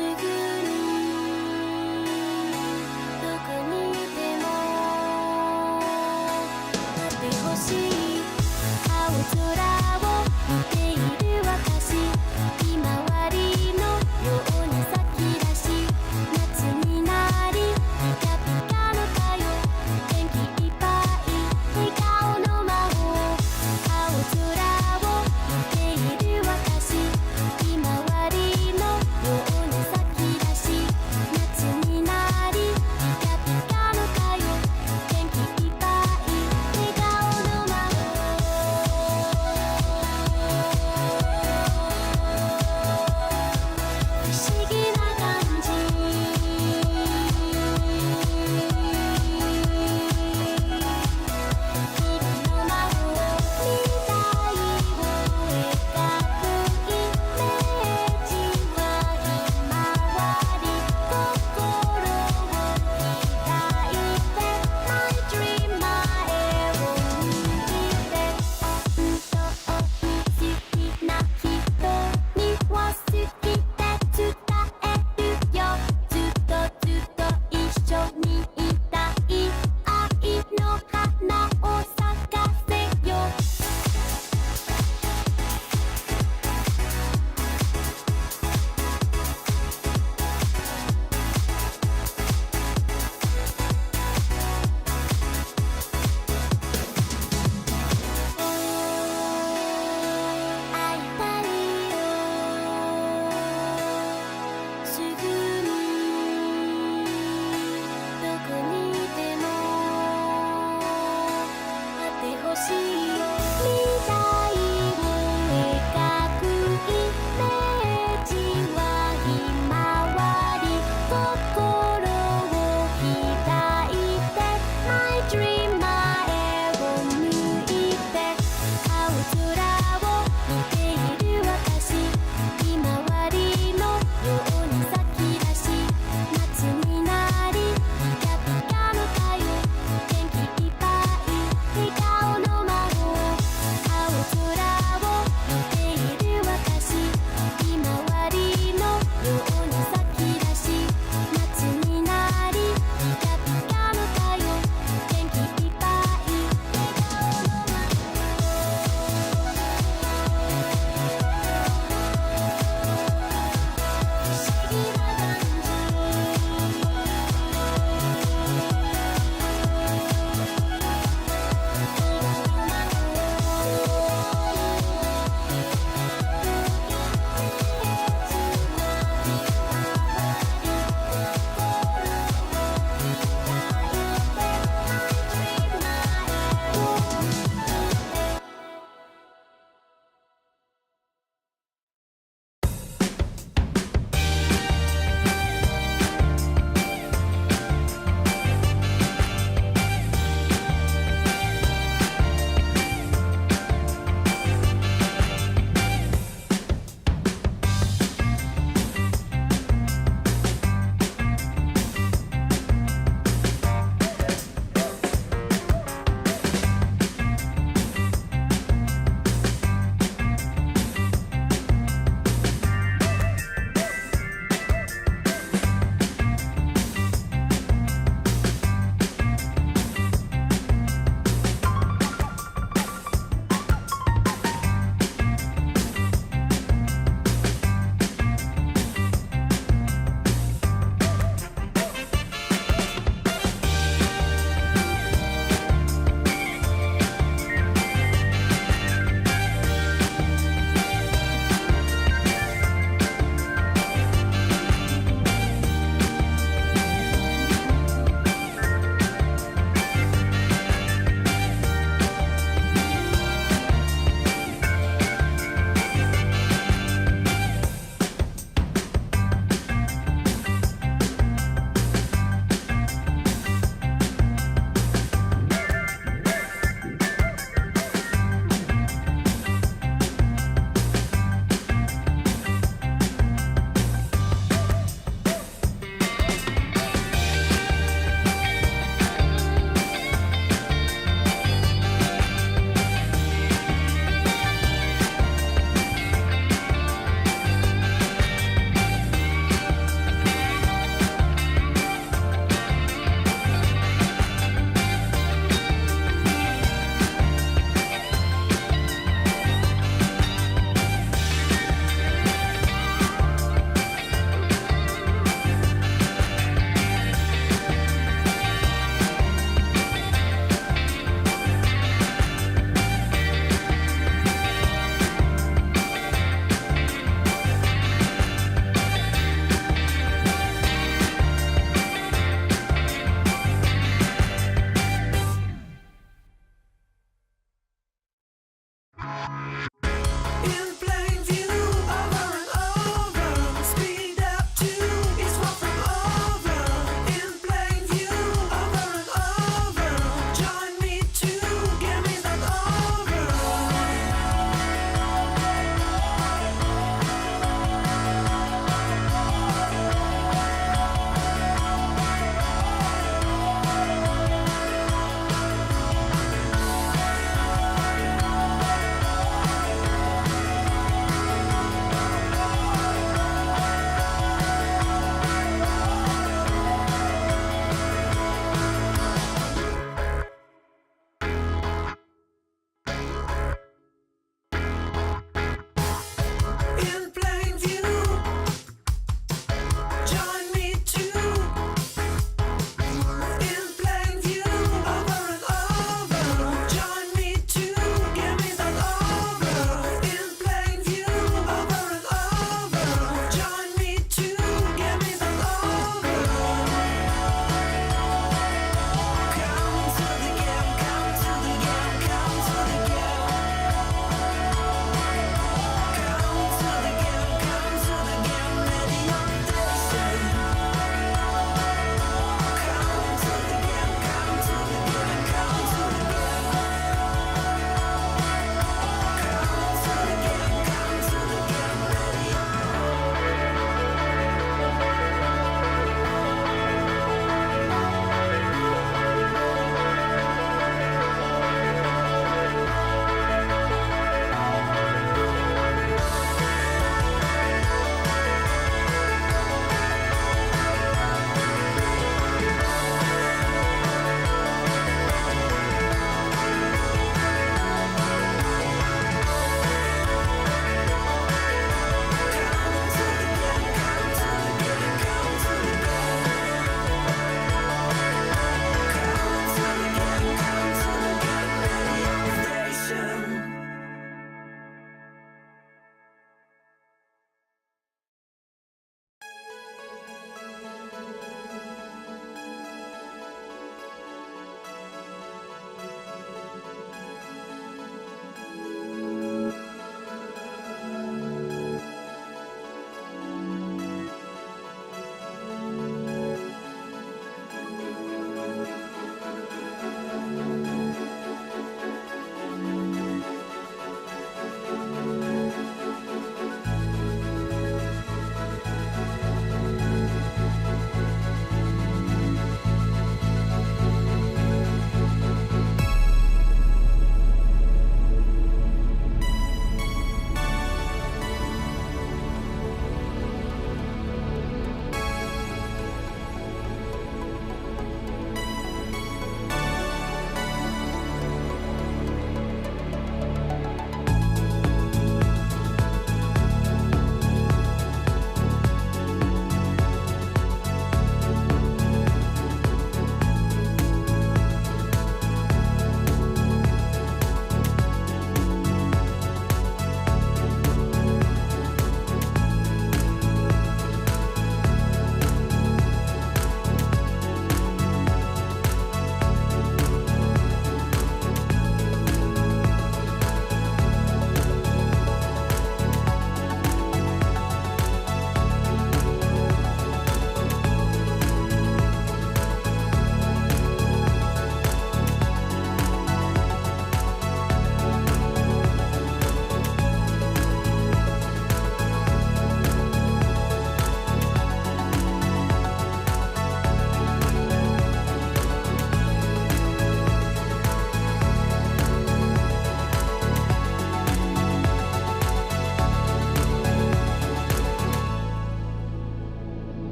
「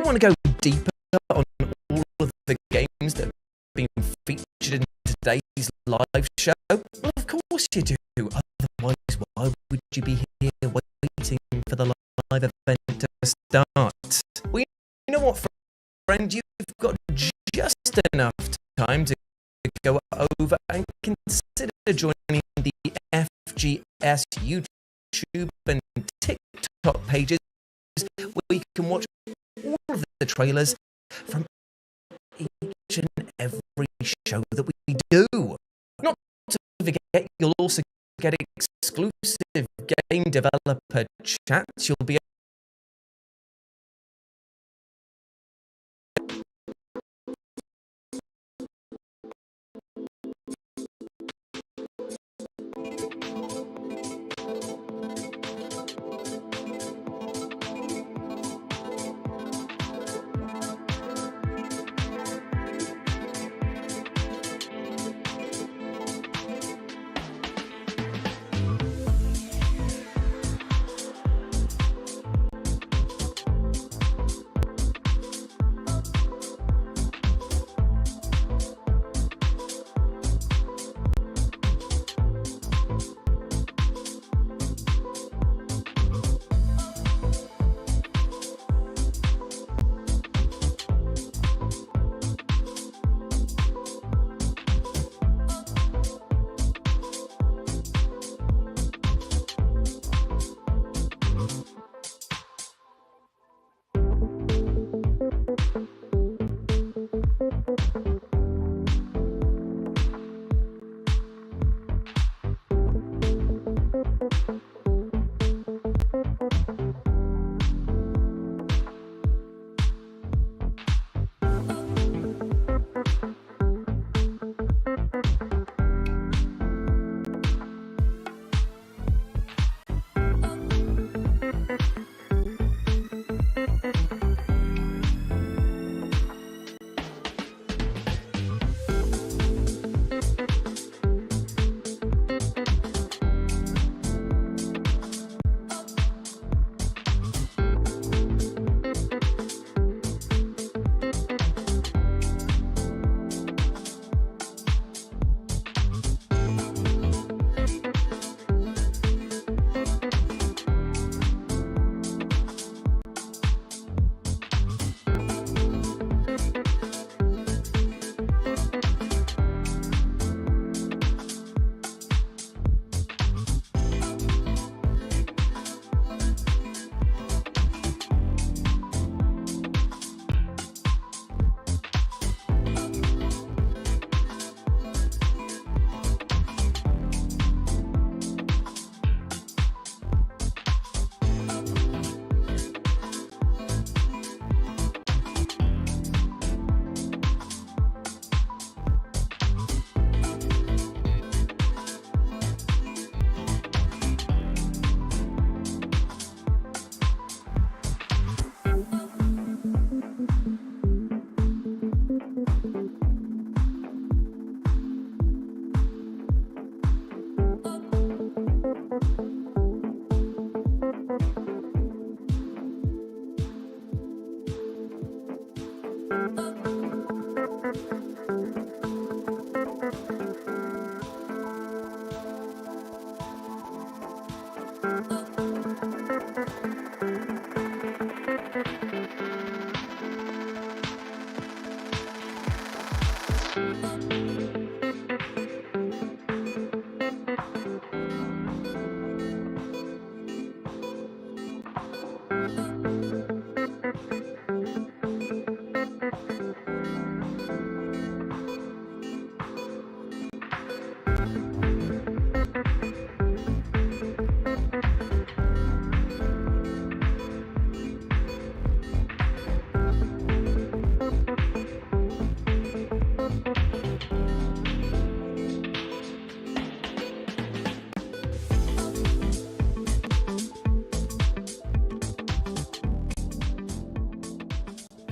want to go deeper on all of the games that have been featured in today's live show? Well, of course you do. Otherwise, why would you be here waiting for the live event to start? Well, you know what, friend? You've got just enough time to go over and consider joining the FGS YouTube and TikTok pages where you can watch all of the trailers from each and every show that we do. Not to forget, you'll also get exclusive game developer chats. You'll be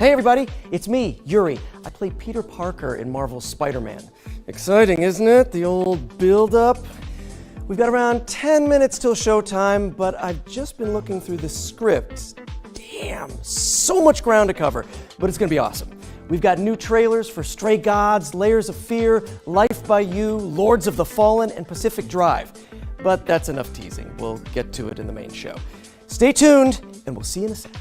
Hey everybody, it's me, Yuri. I play Peter Parker in Marvel's Spider-Man. Exciting, isn't it? The old build-up. We've got around 10 minutes till showtime, but I've just been looking through the script. damn, so much ground to cover, but it's gonna be awesome. We've got new trailers for Stray Gods, Layers of Fear, Life by You, Lords of the Fallen, and Pacific Drive. But that's enough teasing. We'll get to it in the main show. Stay tuned, and we'll see you in a sec.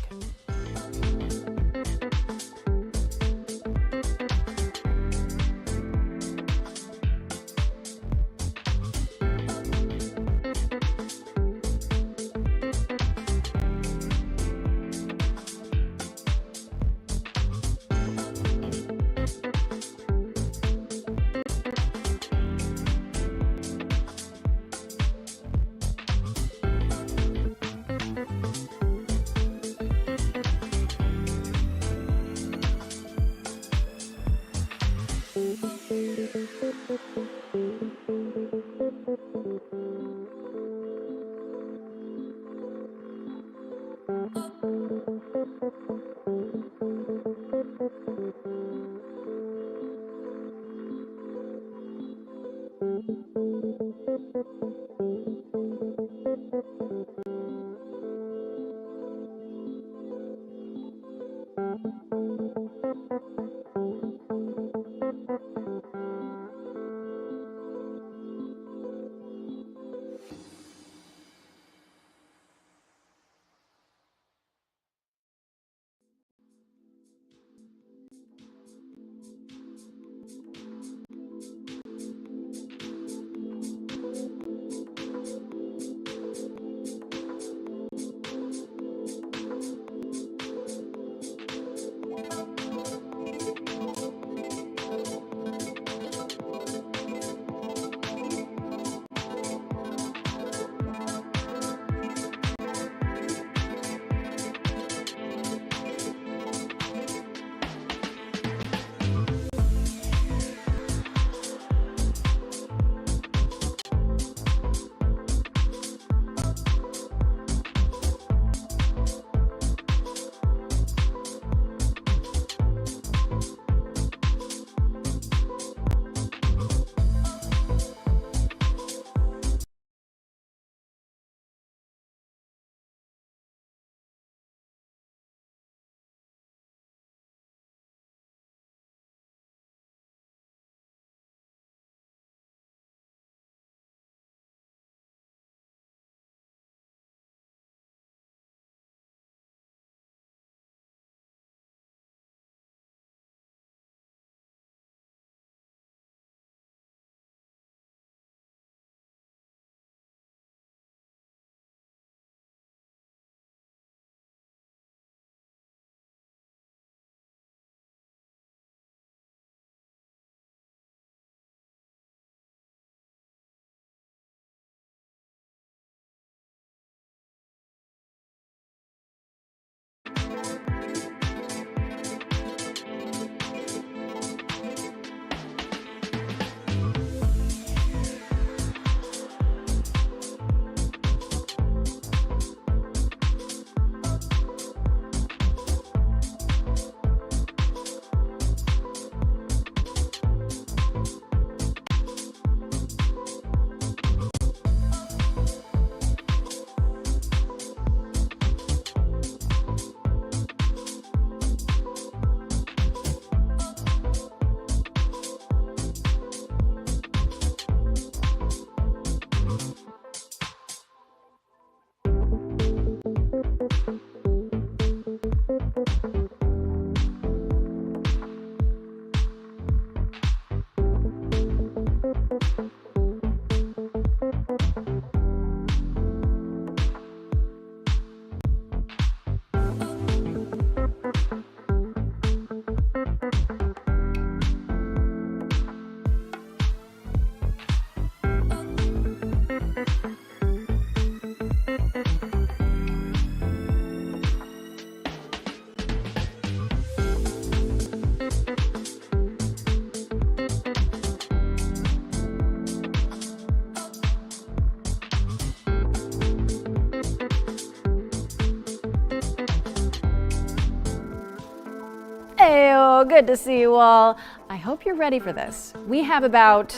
Heyo, good to see you all. I hope you're ready for this. We have about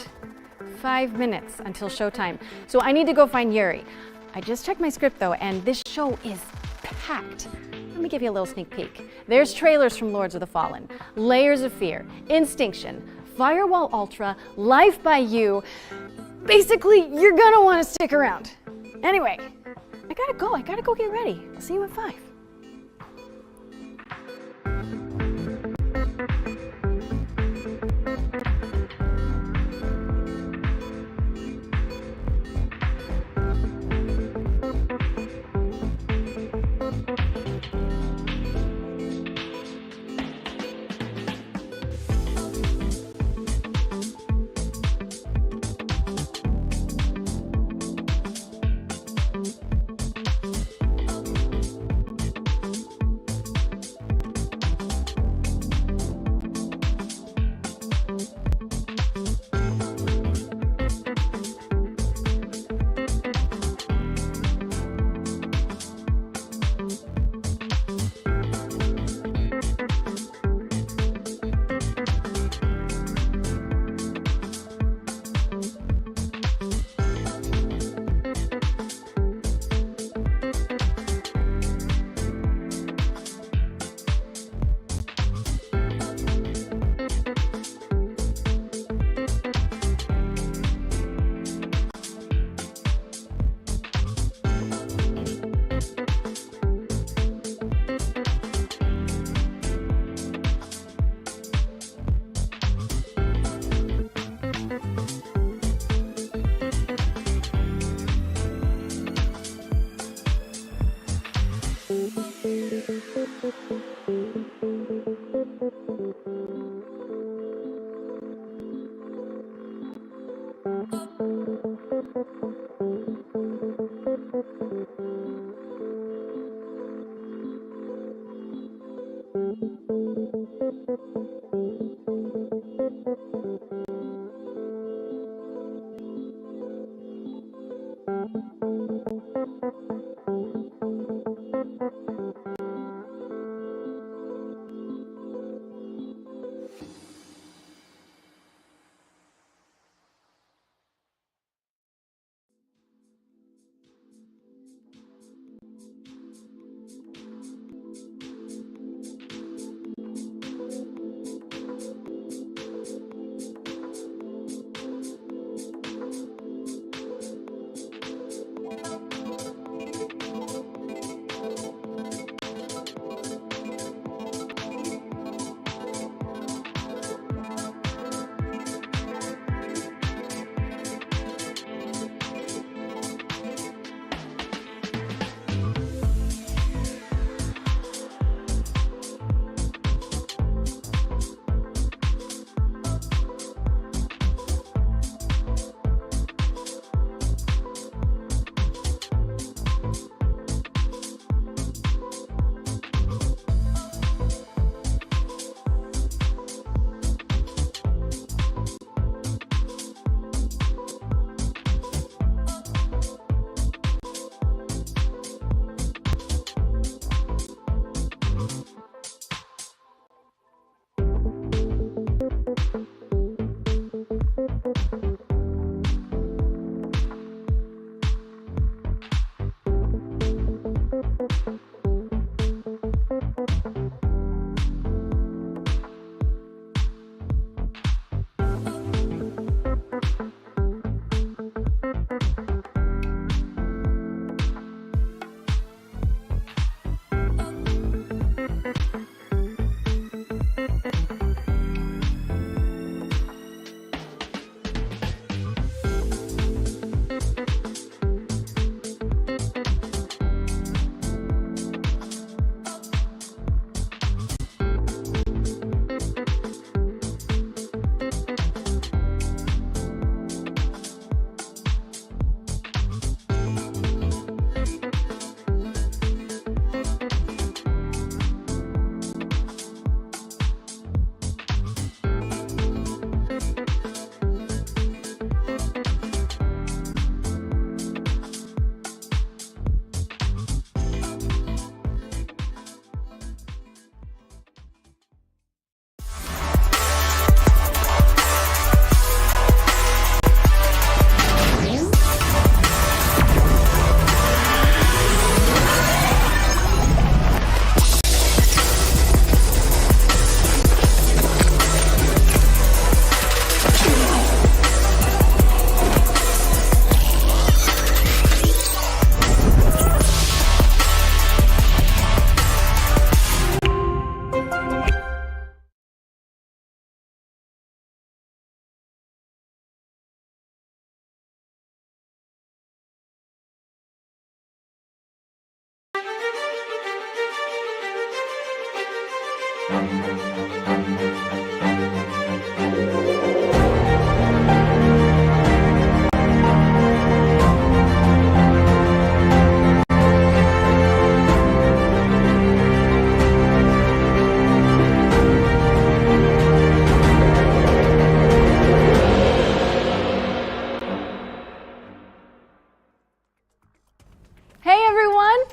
5 minutes until showtime, so I need to go find Yuri. I just checked my script though, and this show is packed. me give you a little sneak peek. There's trailers from Lords of the Fallen, Layers of Fear, Instinction, Firewall Ultra, Life by You. Basically, you're gonna want to stick around. Anyway, I gotta go get ready. I'll see you at 5.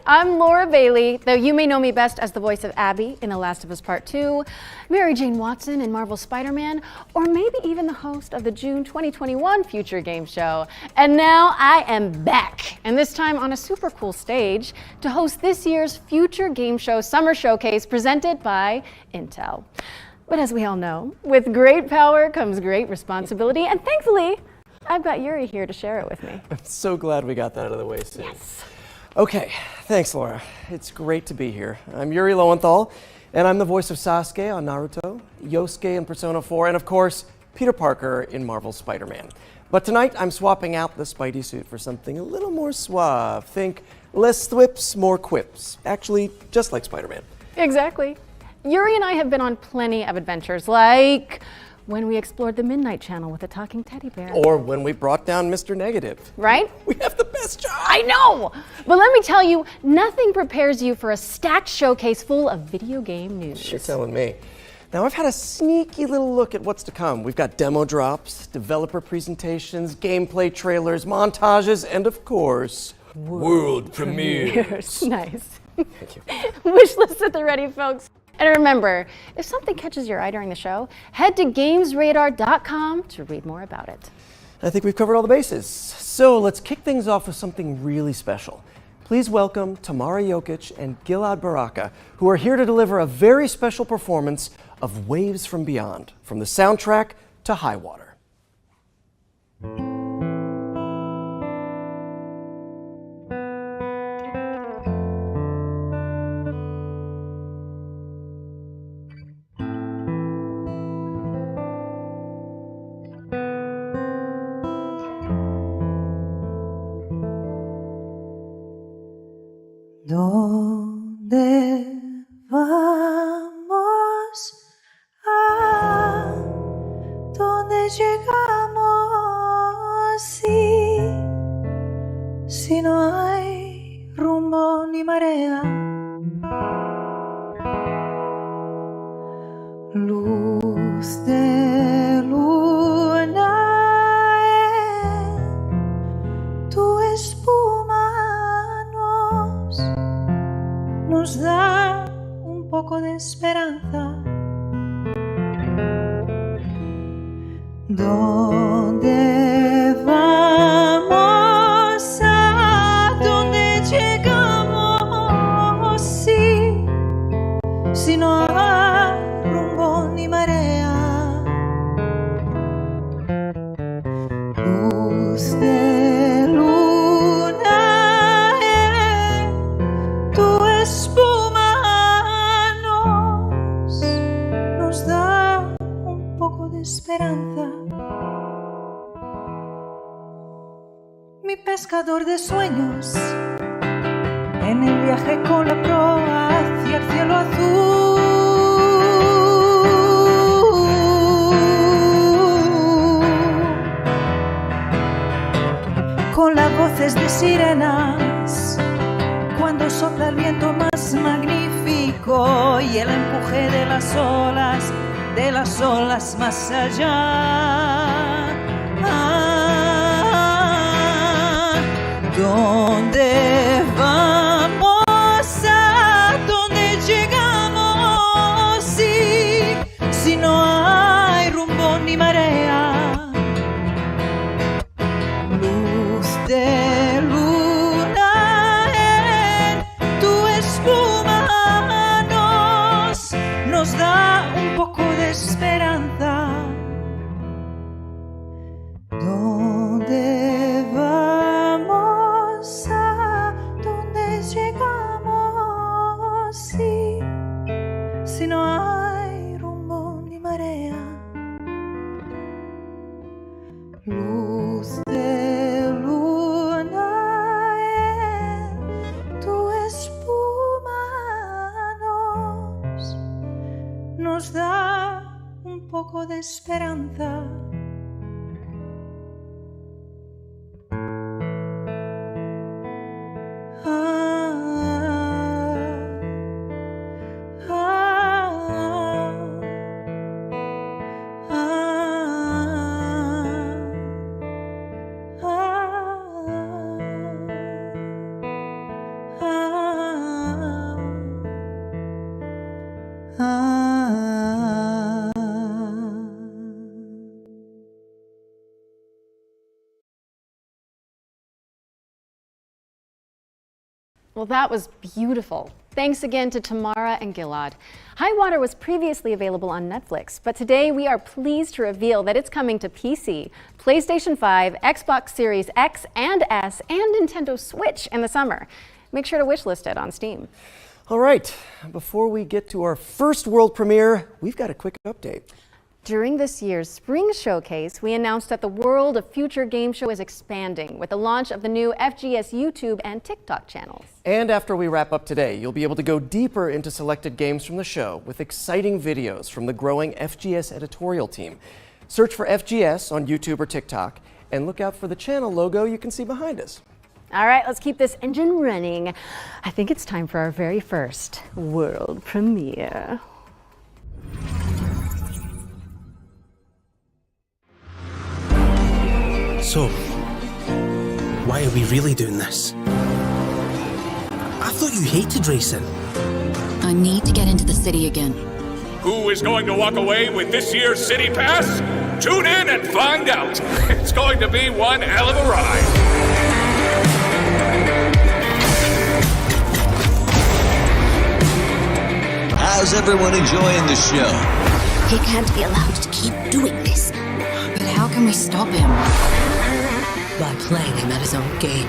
I'm Laura Bailey, though you may know me best as the voice of Abby in The Last of Us Part 2, Mary Jane Watson in Marvel's Spider-Man, or maybe even the host of the June 2021 Future Game Show. And now I am back, and this time on a super cool stage to host this year's Future Game Show Summer Showcase presented by Intel. But as we all know, with great power comes great responsibility, and thankfully, I've got Yuri here to share it with me. I'm so glad we got that out of the way soon. Yes. Okay, thanks, Laura. It's great to be here. I'm Yuri Lowenthal, and I'm the voice of Sasuke on Naruto, Yosuke in Persona 4, and of course, Peter Parker in Marvel's Spider-Man. But tonight, I'm swapping out the Spidey suit for something a little more suave. Think less thwips, more quips. Actually, just like Spider-Man. Exactly. Yuri and I have been on plenty of adventures, like when we explored the Midnight Channel with a talking teddy bear. Or when we brought down Mr. Negative. Right? We have the best job! I know! But let me tell you, nothing prepares you for a stacked showcase full of video game news. You're telling me. Now, I've had a sneaky little look at what's to come. We've got demo drops, developer presentations, gameplay trailers, montages, and of course, world premieres. Nice. Thank you. Wish list at the ready, folks. And remember, if something catches your eye during the show, head to gamesradar.com to read more about it. I think we've covered all the bases. So let's kick things off with something really special. Please welcome Tamara Jokic and Gilad Baraka, who are here to deliver a very special performance of Waves from Beyond, from the soundtrack to High Water. ¿Dónde vamos? ¿Dónde llegamos? Si no hay rumbo ni marea. Luz de luna en tu espuma nos da un poco de esperanza. ¿Dónde vamos? ¿A dónde llegamos? Si no hay rumbo ni marea. Luz de luna en tu espuma nos da un poco de esperanza. Mi pescador de sueños, en el viaje con la proa hacia el cielo azul. Con las voces de sirenas, cuando sopla el viento más magnífico y el empuje de las olas más allá. ¿Dónde vamos? ¿A dónde llegamos? Si no hay rumbo ni marea. Luz de luna en tu espuma nos da un poco de esperanza. ¿Dónde vamos a poco de esperanza. Well, that was beautiful. Thanks again to Tamara and Gilad. High Water was previously available on Netflix, but today we are pleased to reveal that it's coming to PC, PlayStation 5, Xbox Series X and S, and Nintendo Switch in the summer. Make sure to wishlist it on Steam. All right, before we get to our first world premiere, we've got a quick update. During this year's Spring Showcase, we announced that the World of Future Game Show is expanding with the launch of the new FGS YouTube and TikTok channels. And after we wrap up today, you'll be able to go deeper into selected games from the show with exciting videos from the growing FGS editorial team. Search for FGS on YouTube or TikTok and look out for the channel logo you can see behind us. All right, let's keep this engine running. I think it's time for our very first world premiere. So, why are we really doing this? I thought you hated racing. I need to get into the city again. Who is going to walk away with this year's City Pass? Tune in and find out. It's going to be one hell of a ride. How's everyone enjoying the show? He can't be allowed to keep doing this. But how can we stop him? By playing him at his own game.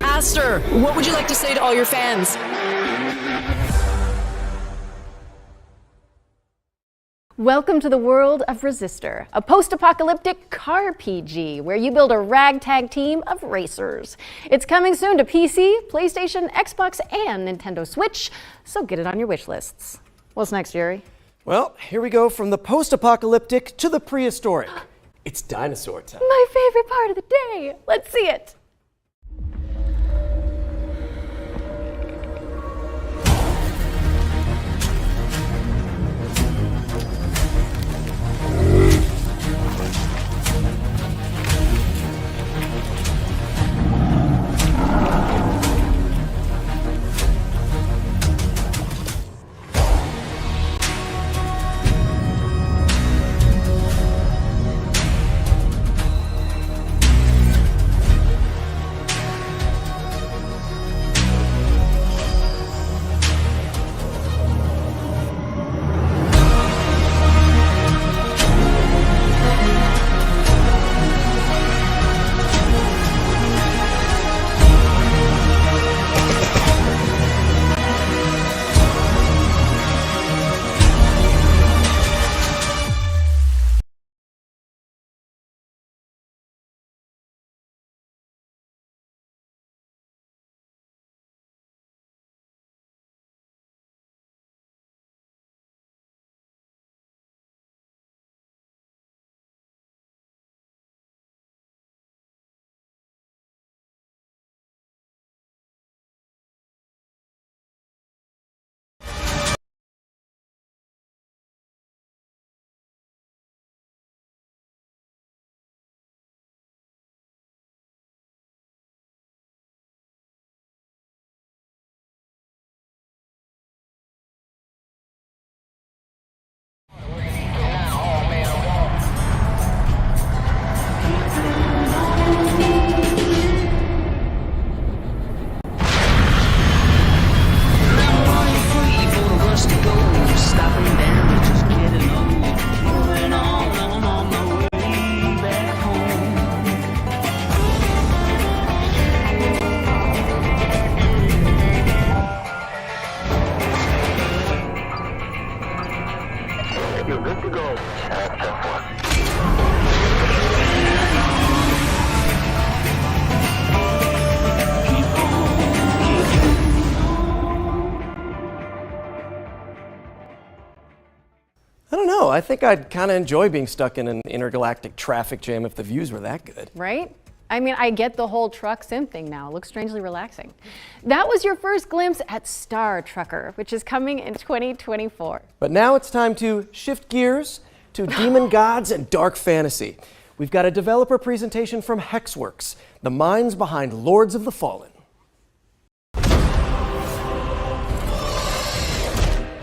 Aster, what would you like to say to all your fans? Welcome to the world of Resistor, a post-apocalyptic car PG where you build a ragtag team of racers. It's coming soon to PC, PlayStation, Xbox, and Nintendo Switch, so get it on your wish lists. What's next, Yuri? Well, here we go from the post-apocalyptic to the prehistoric. It's dinosaur time. My favorite part of the day. Let's see it. know. I think I'd kind of enjoy being stuck in an intergalactic traffic jam if the views were that good. Right? I mean, I get the whole truck sim thing now. It looks strangely relaxing. That was your first glimpse at Star Trucker, which is coming in 2024. But now it's time to shift gears to demon gods and dark fantasy. We've got a developer presentation from Hexworks, the minds behind Lords of the Fallen.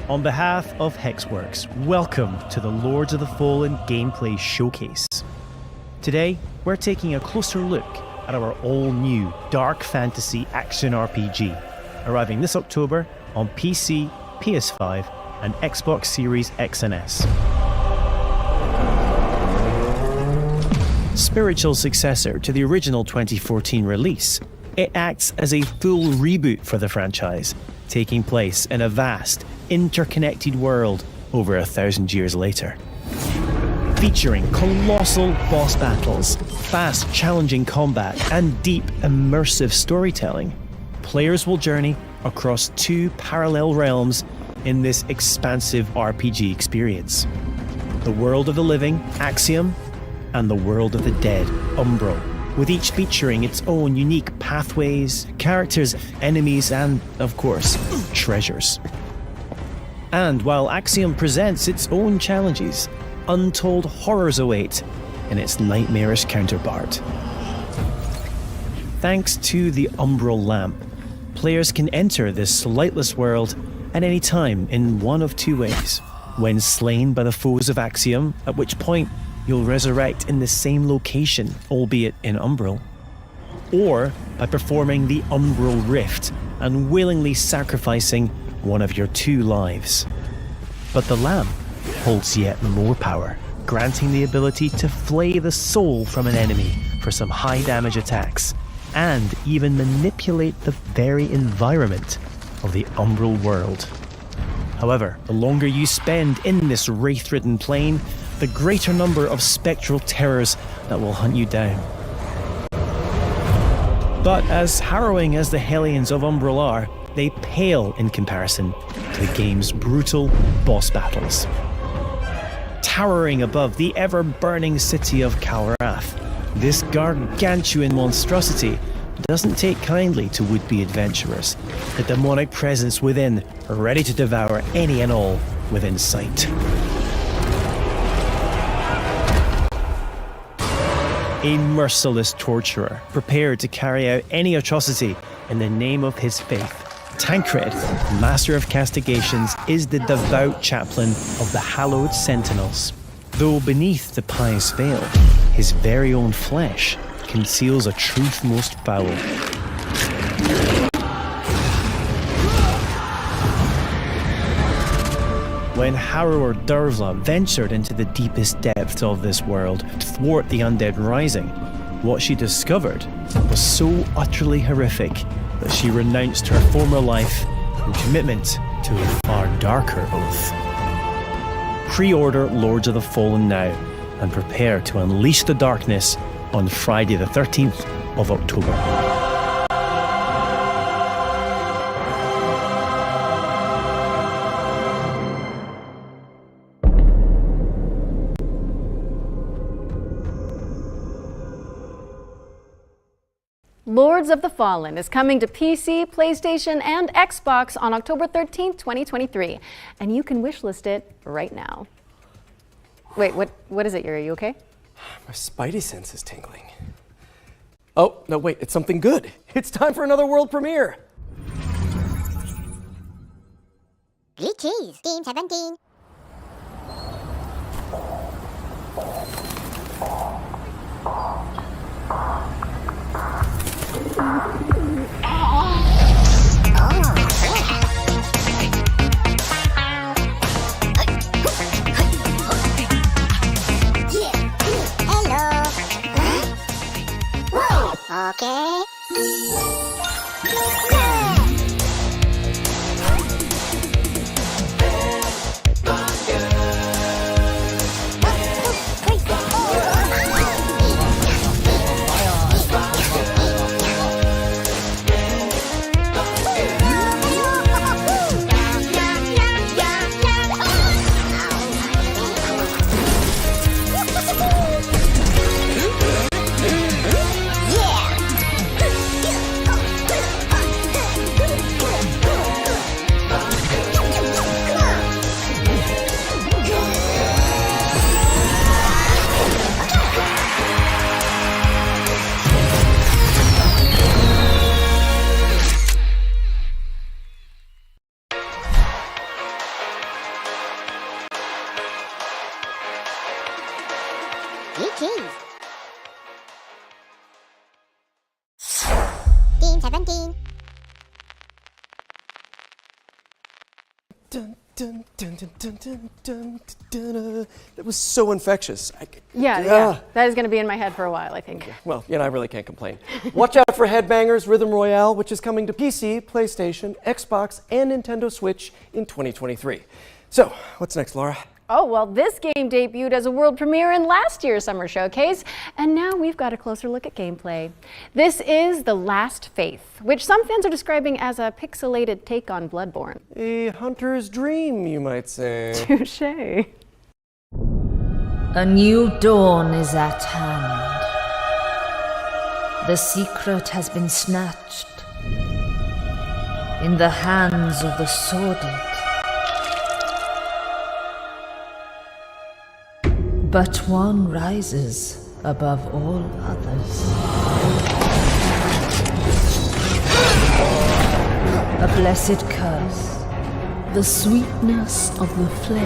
On behalf of Hexworks, welcome to the Lords of the Fallen gameplay showcase. Today, we're taking a closer look at our all-new dark fantasy action RPG, arriving this October on PC, PS5, and Xbox Series X and S. Spiritual successor to the original 2014 release, it acts as a full reboot for the franchise, taking place in a vast, interconnected world over 1,000 years later. Featuring colossal boss battles, fast, challenging combat, and deep, immersive storytelling, players will journey across 2 parallel realms in this expansive RPG experience. The world of the living, Axiom, and the world of the dead, Umbral, with each featuring its own unique pathways, characters, enemies, and, of course, treasures. And while Axiom presents its own challenges, untold horrors await in its nightmarish counterpart. Thanks to the Umbral Lamp, players can enter this lightless world at any time in one of 2 ways. When slain by the foes of Axiom, at which point you'll resurrect in the same location, albeit in Umbral, or by performing the Umbral Rift and willingly sacrificing one of your 2 lives. But the lamp holds yet more power, granting the ability to flay the soul from an enemy for some high damage attacks, and even manipulate the very environment of the Umbral world. However, the longer you spend in this wraith-ridden plane, the greater number of spectral terrors that will hunt you down. But as harrowing as the Hellions of Umbral are, they pale in comparison to the game's brutal boss battles. Towering above the ever-burning city of Kalrath, this gargantuan monstrosity doesn't take kindly to would-be adventurers, the demonic presence within ready to devour any and all within sight. A merciless torturer, prepared to carry out any atrocity in the name of his faith. Tancred, Master of Castigations, is the devout chaplain of the hallowed Sentinels. Though beneath the pious veil, his very own flesh conceals a truth most foul. When Harrower Dervla ventured into the deepest depths of this world to thwart the undead rising, what she discovered was so utterly horrific that she renounced her former life in commitment to a far darker oath. Pre-order Lords of the Fallen now and prepare to unleash the darkness on Friday the 13th of October. Lords of the Fallen is coming to PC, PlayStation, and Xbox on October 13th, 2023. And you can wishlist it right now. Wait, what is it, Yuri? Are you okay? My spidey sense is tingling. Oh, no, wait, it's something good. It's time for another world premiere. Good cheese, Team 17. Okay. Team 17. Dun, dun, dun, dun, dun, dun, dun, dun, dun. That was so infectious. Yeah. That is going to be in my head for a while, I think. Well, I really can't complain. Watch out for Headbangers Rhythm Royale, which is coming to PC, PlayStation, Xbox, and Nintendo Switch in 2023. So, what's next, Laura? Oh, well, this game debuted as a world premiere in last year's Summer Showcase, and now we've got a closer look at gameplay. This is The Last Faith, which some fans are describing as a pixelated take on Bloodborne. A hunter's dream, you might say. Touché. A new dawn is at hand. The secret has been snatched in the hands of the sordid. But one rises above all others. A blessed curse, the sweetness of the flame.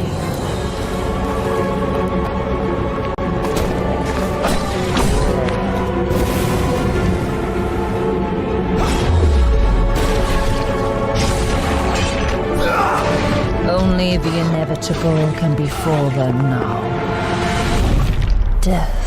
Only the inevitable can befall them now. Death.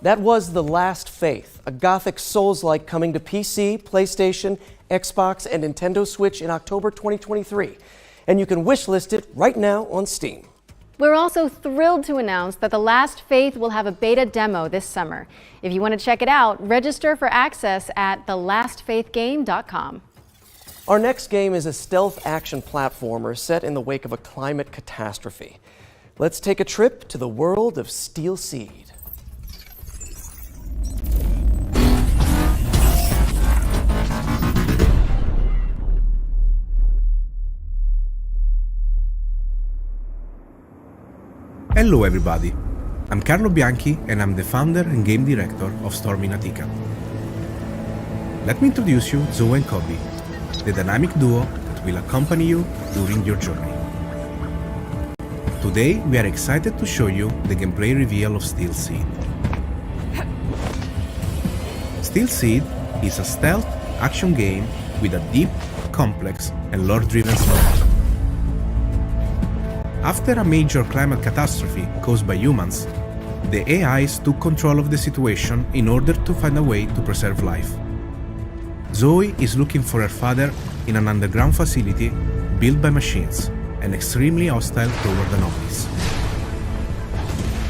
That was The Last Faith, a gothic Souls-like coming to PC, PlayStation, Xbox, and Nintendo Switch in October 2023. And you can wishlist it right now on Steam. We're also thrilled to announce that The Last Faith will have a beta demo this summer. If you want to check it out, register for access at thelastfaithgame.com. Our next game is a stealth action platformer set in the wake of a climate catastrophe. Let's take a trip to the world of Steel Seed. Hello everybody, I'm Carlo Bianchi and I'm the founder and game director of Storm in Attica. Let me introduce you Zoe and Kobe, the dynamic duo that will accompany you during your journey. Today we are excited to show you the gameplay reveal of Steel Seed. Steel Seed is a stealth action game with a deep, complex and lore-driven story. After a major climate catastrophe caused by humans, the AIs took control of the situation in order to find a way to preserve life. Zoe is looking for her father in an underground facility built by machines and extremely hostile toward anomalies.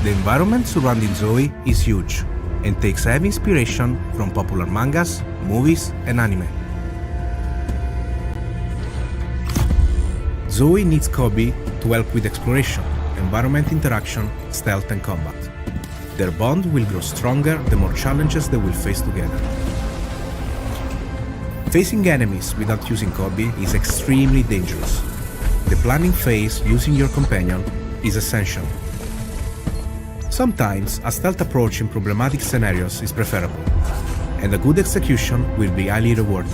The environment surrounding Zoe is huge and takes heavy inspiration from popular mangas, movies, and anime. Zoe needs Kobe to help with exploration, environment interaction, stealth and combat. Their bond will grow stronger the more challenges they will face together. Facing enemies without using Kobe is extremely dangerous. The planning phase using your companion is essential. Sometimes a stealth approach in problematic scenarios is preferable, and a good execution will be highly rewarding.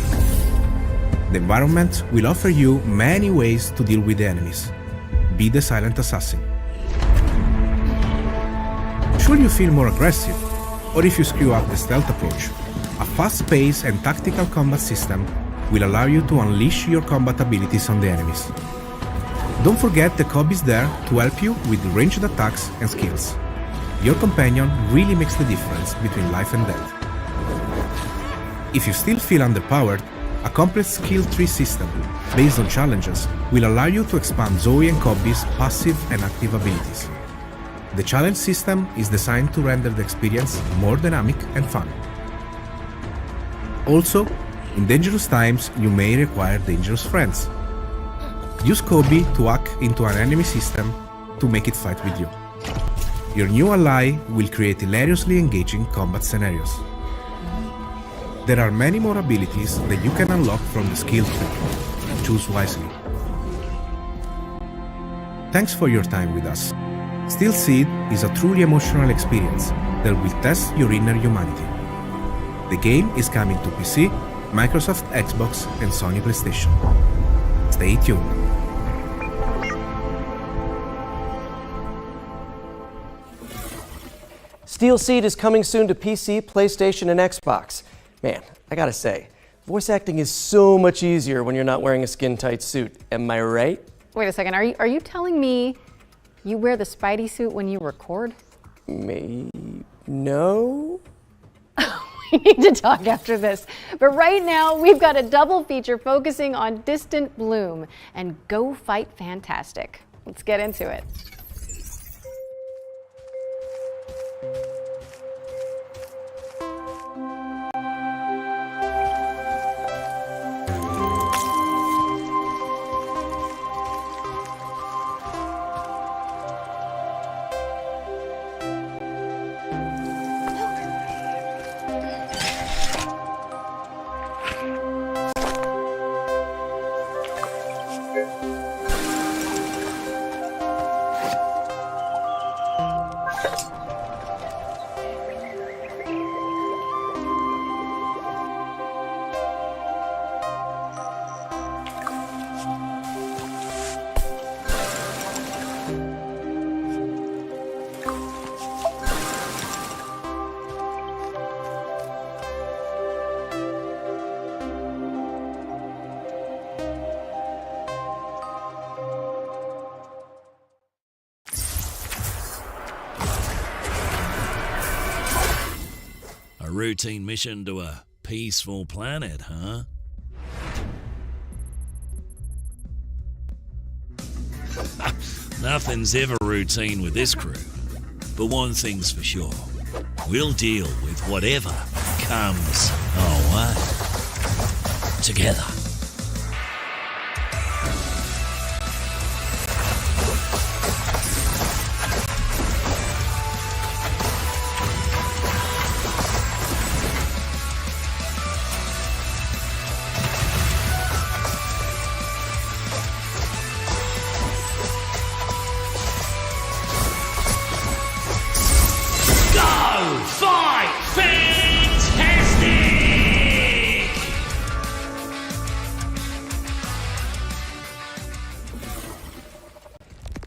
The environment will offer you many ways to deal with the enemies. Be the silent assassin. Should you feel more aggressive, or if you screw up the stealth approach, a fast-paced and tactical combat system will allow you to unleash your combat abilities on the enemies. Don't forget the Kobe is there to help you with ranged attacks and skills. Your companion really makes the difference between life and death. If you still feel underpowered, a complex skill tree system based on challenges will allow you to expand Zoe and Kobe's passive and active abilities. The challenge system is designed to render the experience more dynamic and fun. Also, in dangerous times, you may require dangerous friends. Use Kobe to hack into an enemy system to make it fight with you. Your new ally will create hilariously engaging combat scenarios. There are many more abilities that you can unlock from the skill tree. Choose wisely. Thanks for your time with us. Steel Seed is a truly emotional experience that will test your inner humanity. The game is coming to PC, Microsoft Xbox, and Sony PlayStation. Stay tuned. Steel Seed is coming soon to PC, PlayStation, and Xbox. Man, I gotta say, voice acting is so much easier when you're not wearing a skin-tight suit. Am I right? Wait a second, are you telling me you wear the Spidey suit when you record? No? We need to talk after this. But right now, we've got a double feature focusing on Distant Bloom and Go Fight Fantastic. Let's get into it. Routine mission to a peaceful planet, huh? Nothing's ever routine with this crew. But one thing's for sure. We'll deal with whatever comes our way. Together.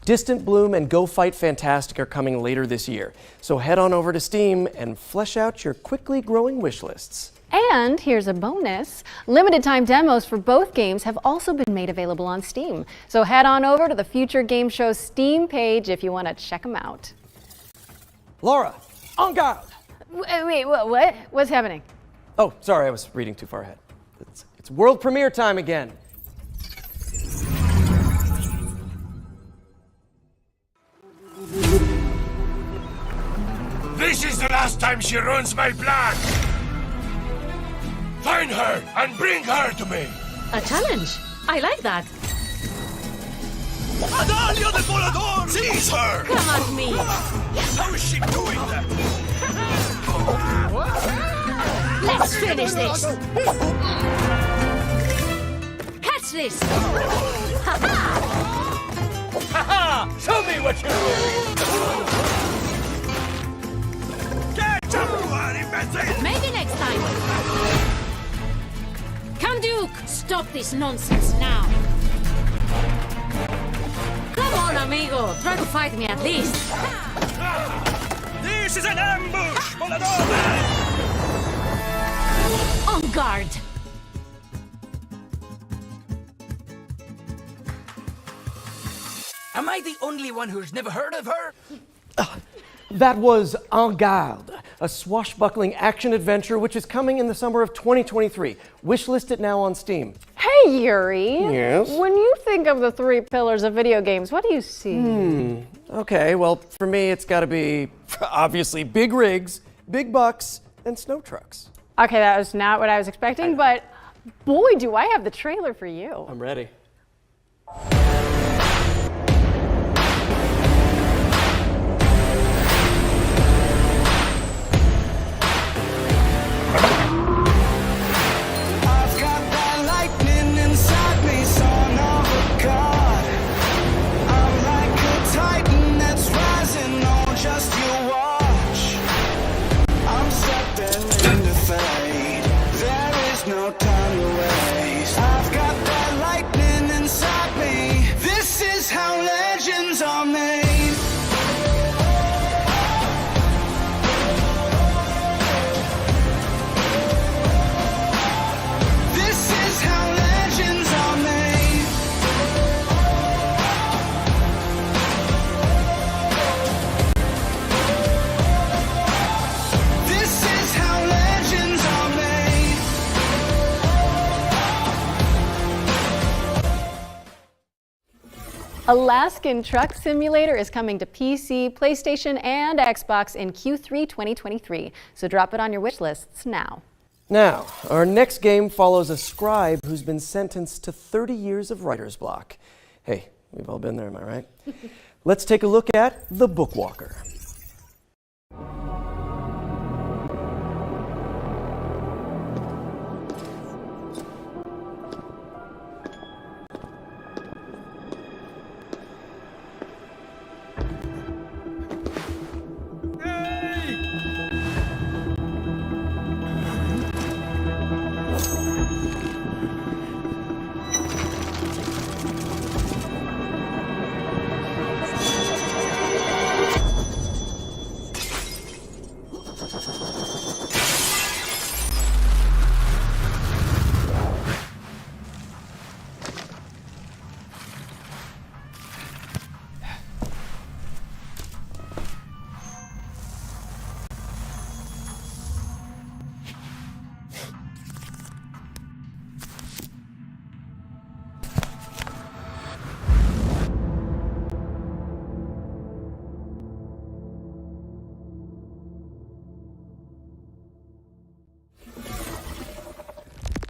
Distant Bloom and Go Fight Fantastic are coming later this year, so head on over to Steam and flesh out your quickly growing wish lists. And here's a bonus. Limited time demos for both games have also been made available on Steam. So head on over to the Future Game Show's Steam page if you want to check them out. Laura, en garde! Wait, what? What's happening? Oh, sorry, I was reading too far ahead. It's world premiere time again. This is the last time she ruins my plan! Find her and bring her to me! A challenge? I like that. Adalia de Volador! Seize her! Come at me! How is she doing that? Let's finish this! Catch this! Ha-ha! Show me what you do! Maybe next time. Come, Duke! Stop this nonsense now. Come on, amigo. Try to fight me at least. This is an ambush, Volador! On guard. Am I the only one who's never heard of her? That was En Garde, a swashbuckling action-adventure which is coming in the summer of 2023. Wishlist it now on Steam. Hey, Yuri. Yes? When you think of the three pillars of video games, what do you see? Okay, well, for me, it's got to be, obviously, big rigs, big bucks, and snow trucks. Okay, that was not what I was expecting, but boy, do I have the trailer for you. I'm ready. Alaskan Truck Simulator is coming to PC, PlayStation, and Xbox in Q3 2023, so drop it on your wish lists now. Now, our next game follows a scribe who's been sentenced to 30 years of writer's block. Hey, we've all been there, am I right? Let's take a look at The Bookwalker.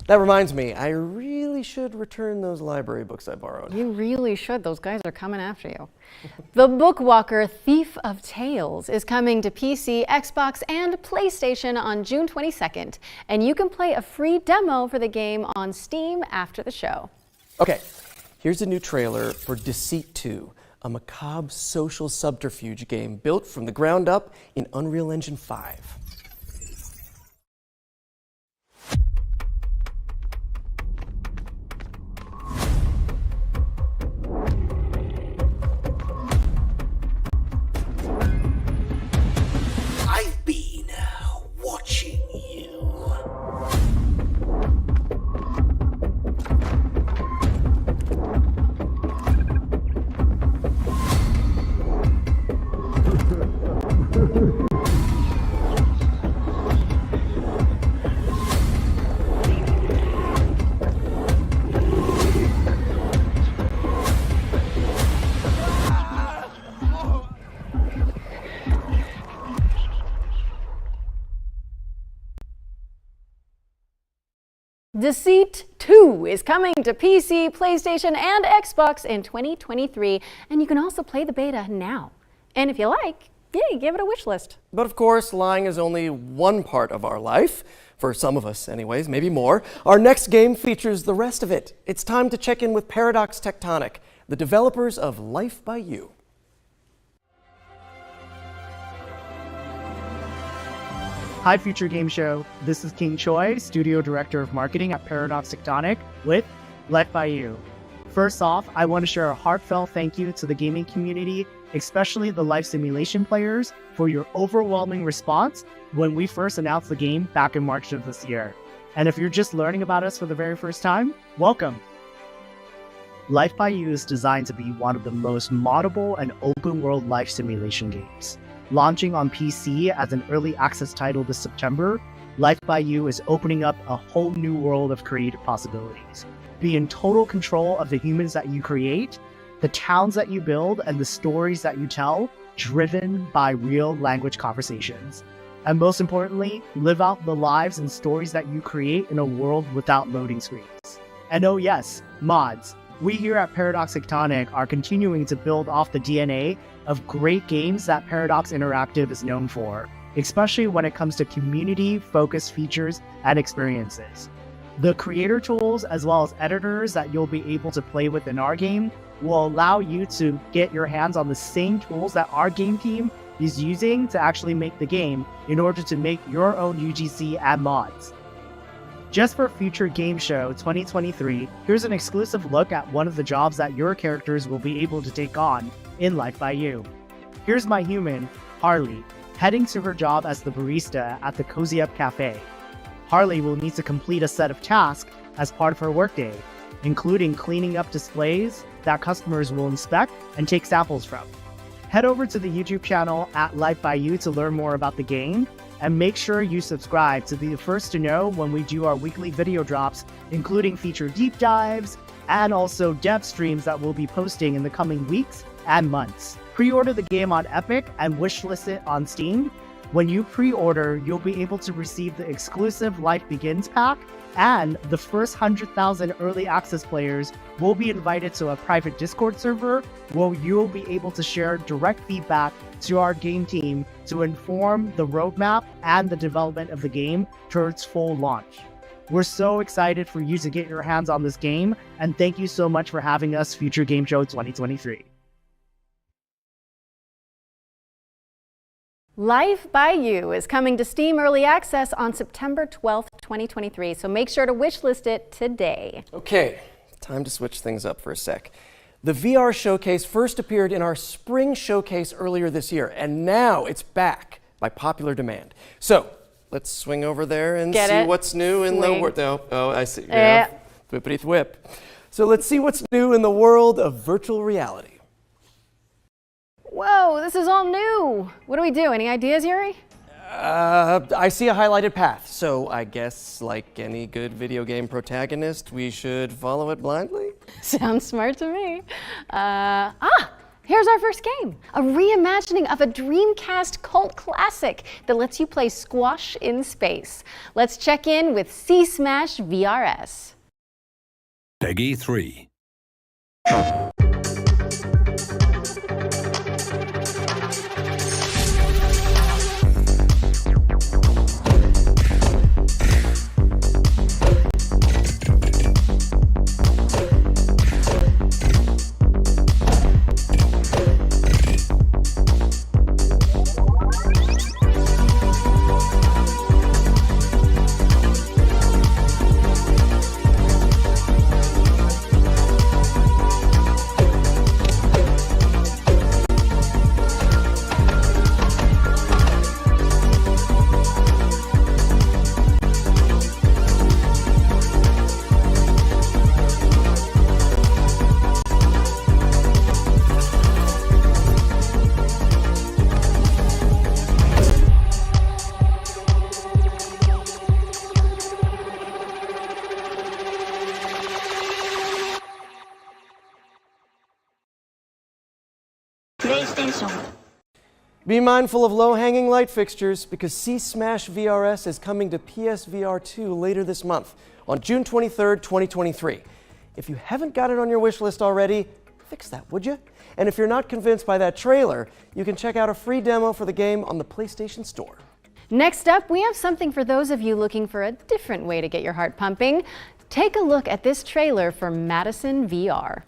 That reminds me, I really should return those library books I borrowed. You really should. Those guys are coming after you. The Bookwalker Thief of Tales is coming to PC, Xbox, and PlayStation on June 22nd, and you can play a free demo for the game on Steam after the show. Okay, here's a new trailer for Deceit 2, a macabre social subterfuge game built from the ground up in Unreal Engine 5. I've been watching you. Deceit 2 is coming to PC, PlayStation, and Xbox in 2023, and you can also play the beta now. And if you like, yeah, give it a wish list. But of course, lying is only one part of our life. For some of us anyways, maybe more. Our next game features the rest of it. It's time to check in with Paradox Tectonic, the developers of Life by You. Hi, Future Game Show. This is King Choi, Studio Director of Marketing at Paradox Tectonic with Life by You. First off, I want to share a heartfelt thank you to the gaming community, especially the life simulation players, for your overwhelming response when we first announced the game back in March of this year. And if you're just learning about us for the very first time, welcome. Life by You is designed to be one of the most moddable and open-world life simulation games. Launching on PC as an early access title this September, Life by You is opening up a whole new world of creative possibilities. Be in total control of the humans that you create, the towns that you build, and the stories that you tell, driven by real language conversations. And most importantly, live out the lives and stories that you create in a world without loading screens. And oh yes, mods. We here at Paradox Tectonic are continuing to build off the DNA of great games that Paradox Interactive is known for, especially when it comes to community-focused features and experiences. The creator tools as well as editors that you'll be able to play with in our game will allow you to get your hands on the same tools that our game team is using to actually make the game in order to make your own UGC and mods. Just for Future Game Show 2023, here's an exclusive look at one of the jobs that your characters will be able to take on in Life by You. Here's my human, Harley, heading to her job as the barista at the Cozy Up Cafe. Harley will need to complete a set of tasks as part of her workday, including cleaning up displays that customers will inspect and take samples from. Head over to the YouTube channel at Life by You to learn more about the game, and make sure you subscribe to be the first to know when we do our weekly video drops, including feature deep dives and also dev streams that we'll be posting in the coming weeks and months. Pre-order the game on Epic and wishlist it on Steam. When you pre-order, you'll be able to receive the exclusive Life Begins pack, and the first 100,000 early access players will be invited to a private Discord server where you'll be able to share direct feedback to our game team to inform the roadmap and the development of the game towards full launch. We're so excited for you to get your hands on this game, and thank you so much for having us, Future Game Show 2023. Life by You is coming to Steam Early Access on September 12th, 2023, so make sure to wishlist it today. Okay, time to switch things up for a sec. The VR showcase first appeared in our spring showcase earlier this year, and now it's back by popular demand. So, let's swing over there and see what's new in the world. Oh, I see. Yeah. Whippity whip. So let's see what's new in the world of virtual reality. Whoa, this is all new. What do we do? Any ideas, Yuri? I see a highlighted path, so I guess like any good video game protagonist, we should follow it blindly? Sounds smart to me. Here's our first game, a reimagining of a Dreamcast cult classic that lets you play squash in space. Let's check in with C-Smash VRS. Peggy 3. Be mindful of low-hanging light fixtures because C-Smash VRS is coming to PSVR 2 later this month on June 23rd, 2023. If you haven't got it on your wish list already, fix that, would you? And if you're not convinced by that trailer, you can check out a free demo for the game on the PlayStation Store. Next up, we have something for those of you looking for a different way to get your heart pumping. Take a look at this trailer for Madison VR.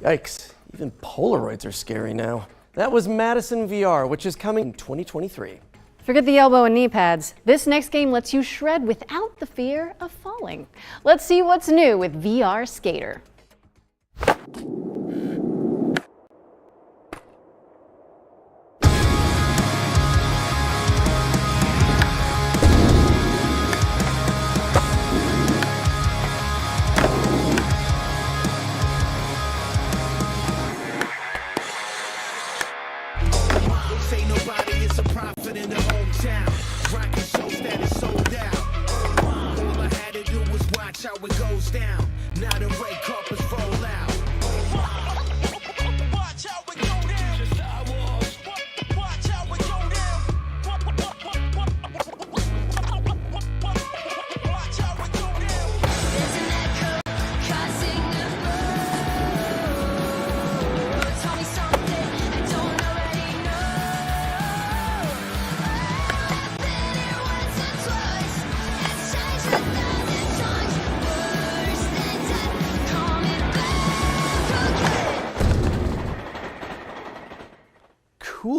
Yikes, even Polaroids are scary now. That was Madison VR, which is coming in 2023. Forget the elbow and knee pads. This next game lets you shred without the fear of falling. Let's see what's new with VR Skater.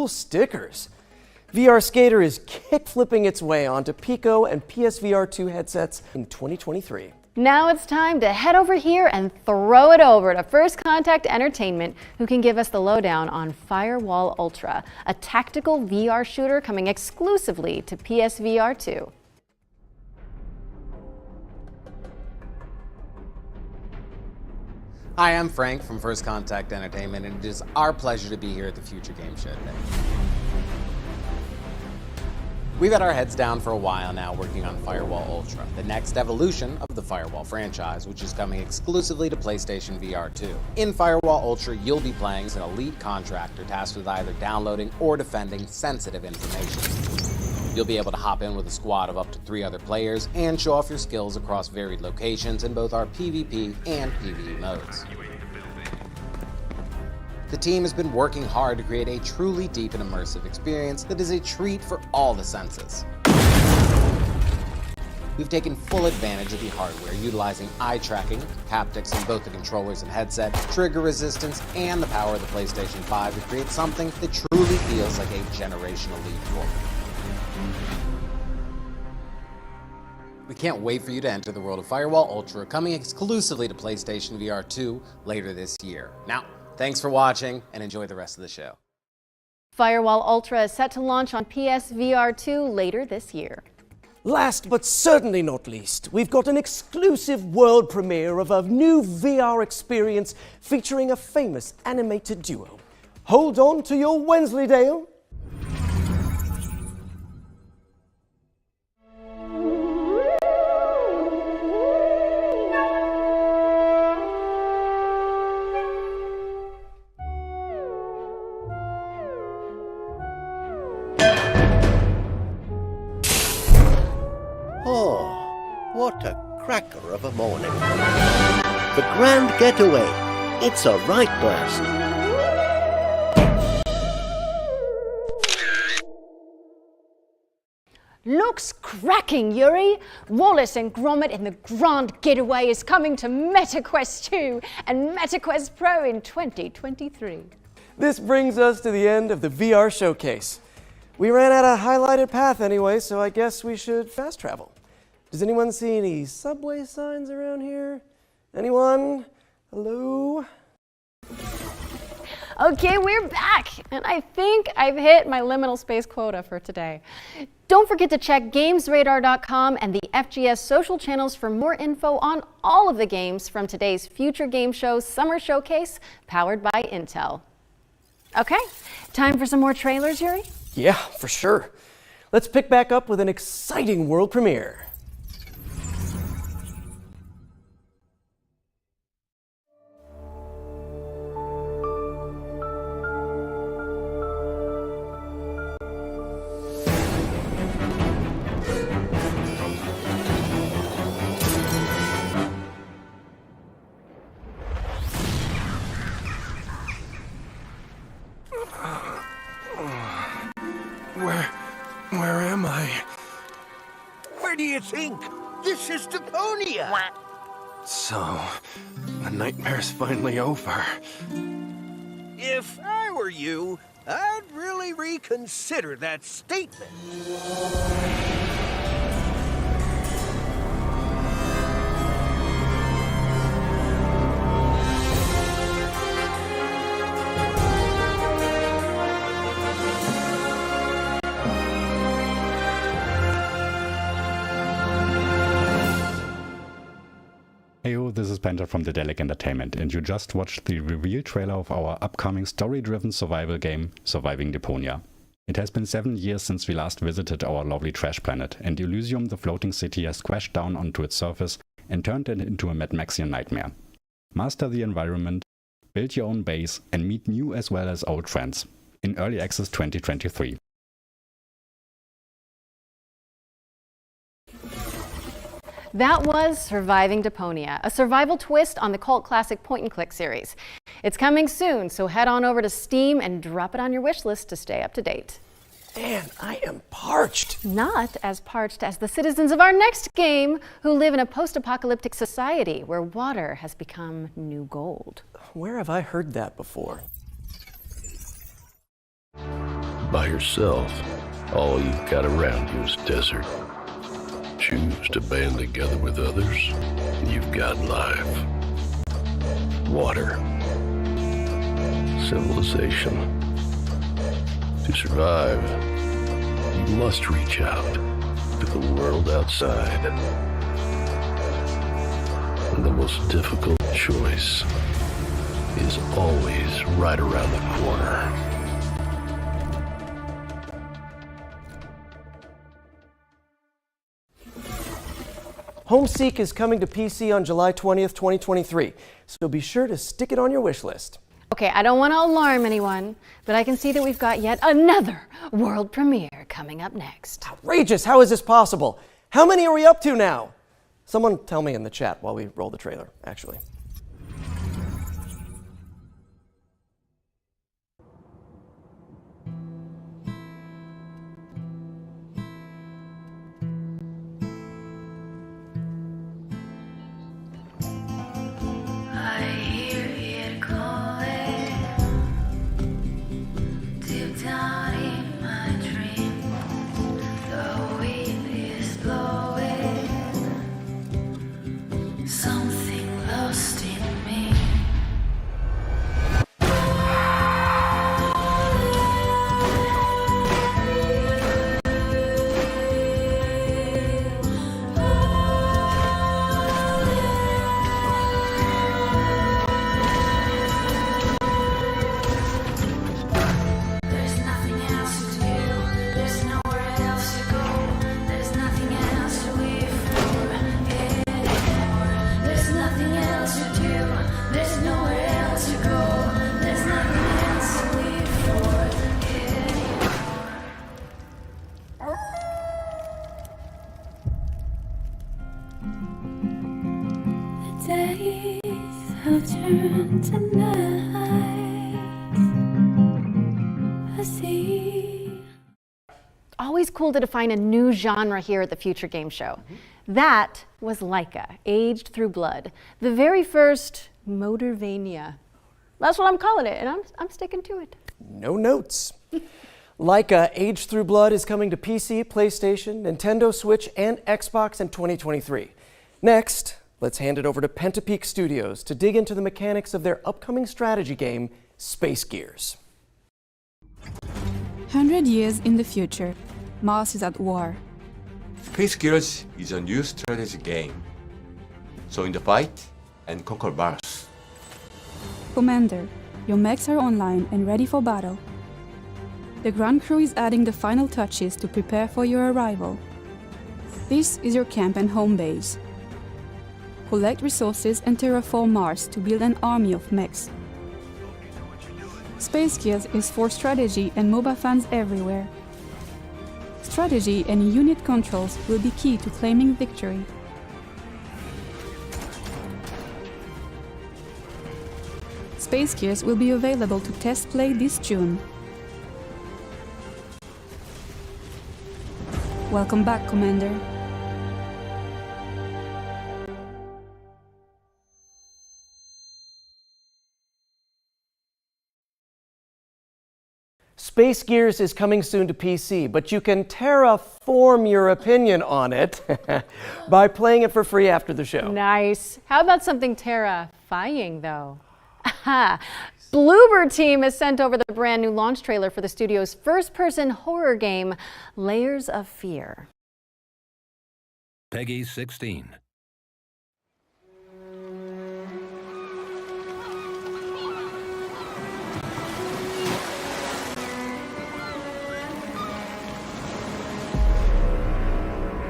cool stickers. VR Skater is kick-flipping its way onto Pico and PSVR 2 headsets in 2023. Now it's time to head over here and throw it over to First Contact Entertainment, who can give us the lowdown on Firewall Ultra, a tactical VR shooter coming exclusively to PSVR 2. Hi, I'm Frank from First Contact Entertainment, and it is our pleasure to be here at the Future Game Show today. We've had our heads down for a while now working on Firewall Ultra, the next evolution of the Firewall franchise, which is coming exclusively to PlayStation VR 2. In Firewall Ultra, you'll be playing as an elite contractor tasked with either downloading or defending sensitive information. You'll be able to hop in with a squad of up to 3 other players and show off your skills across varied locations in both our PvP and PvE modes. The team has been working hard to create a truly deep and immersive experience that is a treat for all the senses. We've taken full advantage of the hardware, utilizing eye tracking, haptics in both the controllers and headset, trigger resistance, and the power of the PlayStation 5 to create something that truly feels like a generational leap forward. We can't wait for you to enter the world of Firewall Ultra, coming exclusively to PlayStation VR 2 later this year. Now, thanks for watching, and enjoy the rest of the show. Firewall Ultra is set to launch on PSVR 2 later this year. Last but certainly not least, we've got an exclusive world premiere of a new VR experience featuring a famous animated duo. Hold on to your Wensleydale. What a cracker of a morning. The grand getaway. It's a right blast. Looks cracking, Yuri! Wallace and Gromit in the Grand Getaway is coming to MetaQuest 2 and MetaQuest Pro in 2023. This brings us to the end of the VR showcase. We ran out of highlighted path anyway, so I guess we should fast travel. Does anyone see any subway signs around here? Anyone? Hello? Okay, we're back, and I think I've hit my liminal space quota for today. Don't forget to check GamesRadar.com and the FGS social channels for more info on all of the games from today's Future Game Show Summer Showcase, powered by Intel. Okay, time for some more trailers, Yuri? Yeah, for sure. Let's pick back up with an exciting world premiere. Where am I? Where do you think? This is Deponia! So, the nightmare's finally over. If I were you, I'd really reconsider that statement. Heyo, this is Penta from Dedelic Entertainment, and you just watched the reveal trailer of our upcoming story-driven survival game, Surviving Deponia. It has been 7 years since we last visited our lovely trash planet, and Elysium, the floating city, has crashed down onto its surface and turned it into a Mad Maxian nightmare. Master the environment, build your own base, and meet new as well as old friends. In Early Access 2023. That was Surviving Deponia, a survival twist on the cult classic point-and-click series. It's coming soon, so head on over to Steam and drop it on your wish list to stay up to date. Man, I am parched. Not as parched as the citizens of our next game, who live in a post-apocalyptic society where water has become new gold. Where have I heard that before? by yourself, all you've got around you is desert. Choose to band together with others, and you've got life. Water. Civilization. To survive, you must reach out to the world outside. And the most difficult choice is always right around the corner. Homeseek is coming to PC on July 20th, 2023, so be sure to stick it on your wish list. Okay, I don't want to alarm anyone, but I can see that we've got yet another world premiere coming up next. Outrageous! How is this possible? How many are we up to now? Someone tell me in the chat while we roll the trailer, actually. Something lost in me. There's nothing else to do. There's nowhere else to go. There's nothing else to live for anymore. There's nothing else to do. There's nowhere else to go. There's nothing else to live for anymore. The days have turned to night. I see. Always cool to define a new genre here at the Future Game Show. That was Laika, Aged Through Blood, the very first Motorvania. That's what I'm calling it, and I'm sticking to it. No notes. Laika, Aged Through Blood is coming to PC, PlayStation, Nintendo Switch, and Xbox in 2023. Next, let's hand it over to Pentapeak Studios to dig into the mechanics of their upcoming strategy game, Space Gears. 100 years in the future, Mars is at war. Space Gears is a new strategy game. So in the fight and conquer Mars. Commander, your mechs are online and ready for battle. The ground crew is adding the final touches to prepare for your arrival. This is your camp and home base. Collect resources and terraform Mars to build an army of mechs. Space Gears is for strategy and MOBA fans everywhere. Strategy and unit controls will be key to claiming victory. Space Gears will be available to test play this June. Welcome back, Commander. Space Gears is coming soon to PC, but you can terraform your opinion on it by playing it for free after the show. Nice. How about something terrifying, though? Aha! Bloober Team has sent over the brand new launch trailer for the studio's first-person horror game, Layers of Fear. Peggy 16.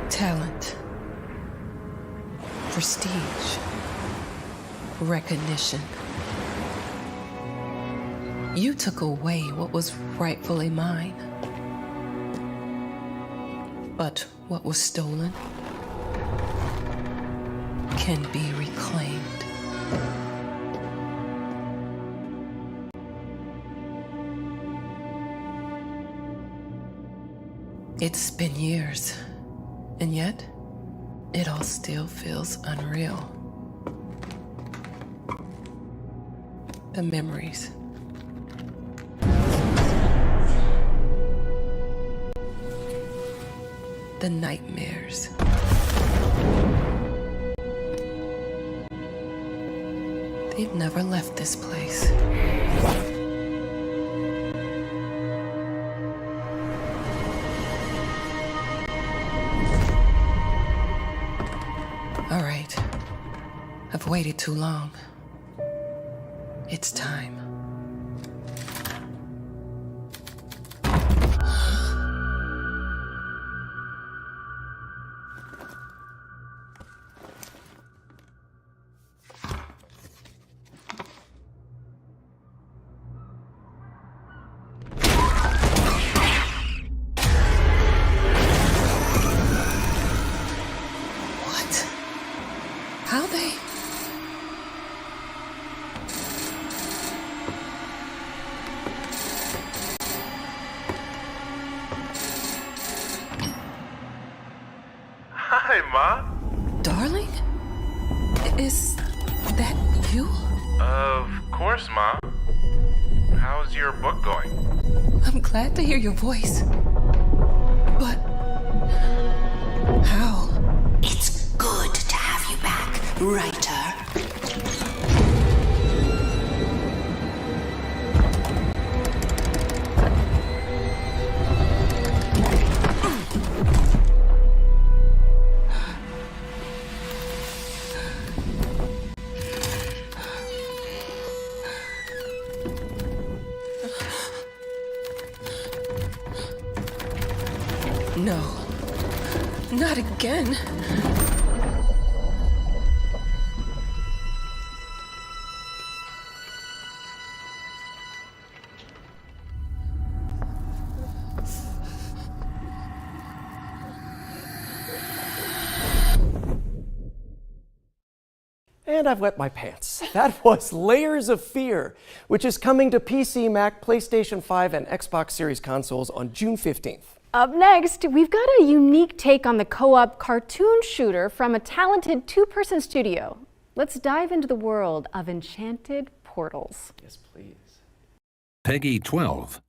Talent, prestige, recognition. You took away what was rightfully mine. But what was stolen can be reclaimed. It's been years. And yet, it all still feels unreal. The memories. the nightmares. They've never left this place. All right. I've waited too long. It's time. How they... Hi, Ma. Darling? Is that you? Of course, Ma. How's your book going? I'm glad to hear your voice. But... how? It's good to have you back, writer. No. Not again. And I've wet my pants. That was Layers of Fear, which is coming to PC, Mac, PlayStation 5, and Xbox Series consoles on June 15th. Up next, we've got a unique take on the co-op cartoon shooter from a talented two-person studio. Let's dive into the world of Enchanted Portals. Yes, please. Peggy 12.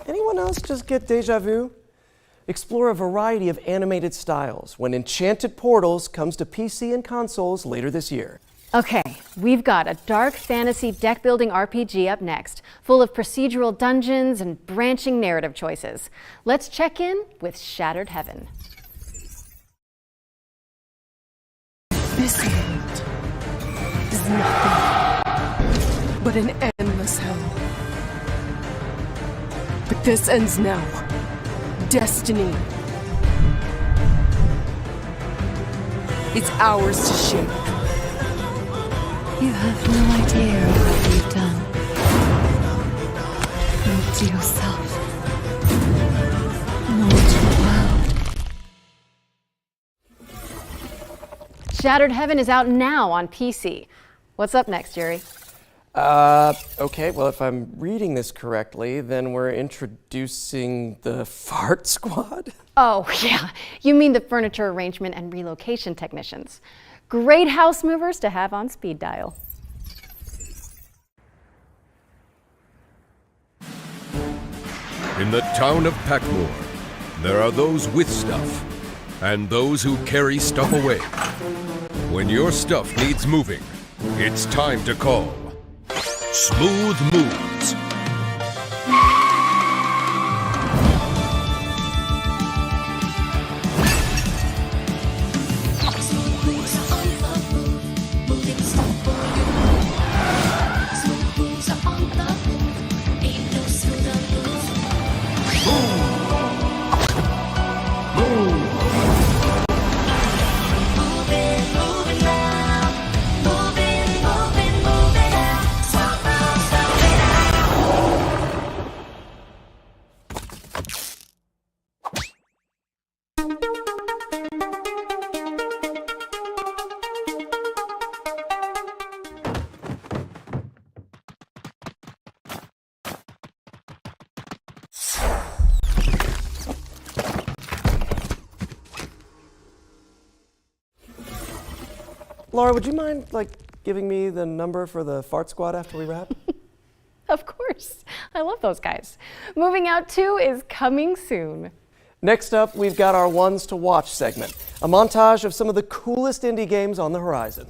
Anyone else just get deja vu? Explore a variety of animated styles when Enchanted Portals comes to PC and consoles later this year. Okay, we've got a dark fantasy deck-building RPG up next, full of procedural dungeons and branching narrative choices. Let's check in with Shattered Heaven. This world is nothing but an endless hell. But this ends now. Destiny. It's ours to shape. You have no idea of what you've done. Not to yourself. Nor to the world. Shattered Heaven is out now on PC. What's up next, Yuri? Okay, well, if I'm reading this correctly, then we're introducing the Fart Squad? Oh, yeah. You mean the furniture arrangement and relocation technicians. Great house movers to have on speed dial. In the town of Packmore, there are those with stuff and those who carry stuff away. When your stuff needs moving, it's time to call Smooth Moves. Laura, would you mind, giving me the number for the fart squad after we wrap? Of course. I love those guys. Moving Out 2 is coming soon. Next up, we've got our Ones to Watch segment, a montage of some of the coolest indie games on the horizon.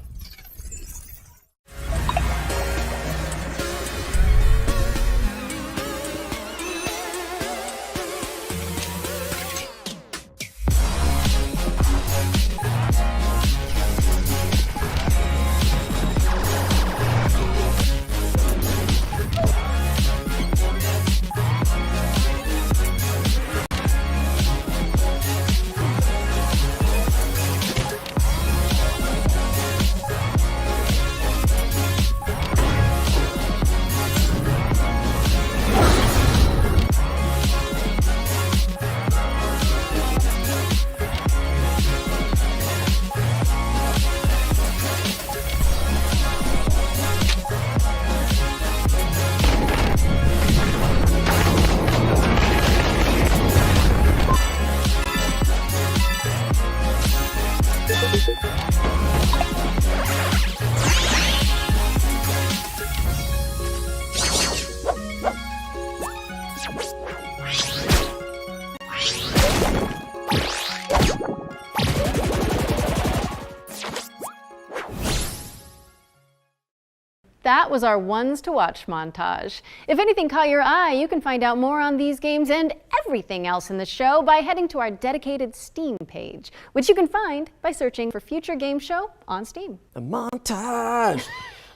That was our Ones to Watch montage. If anything caught your eye, you can find out more on these games and everything else in the show by heading to our dedicated Steam page, which you can find by searching for Future Game Show on Steam. A montage!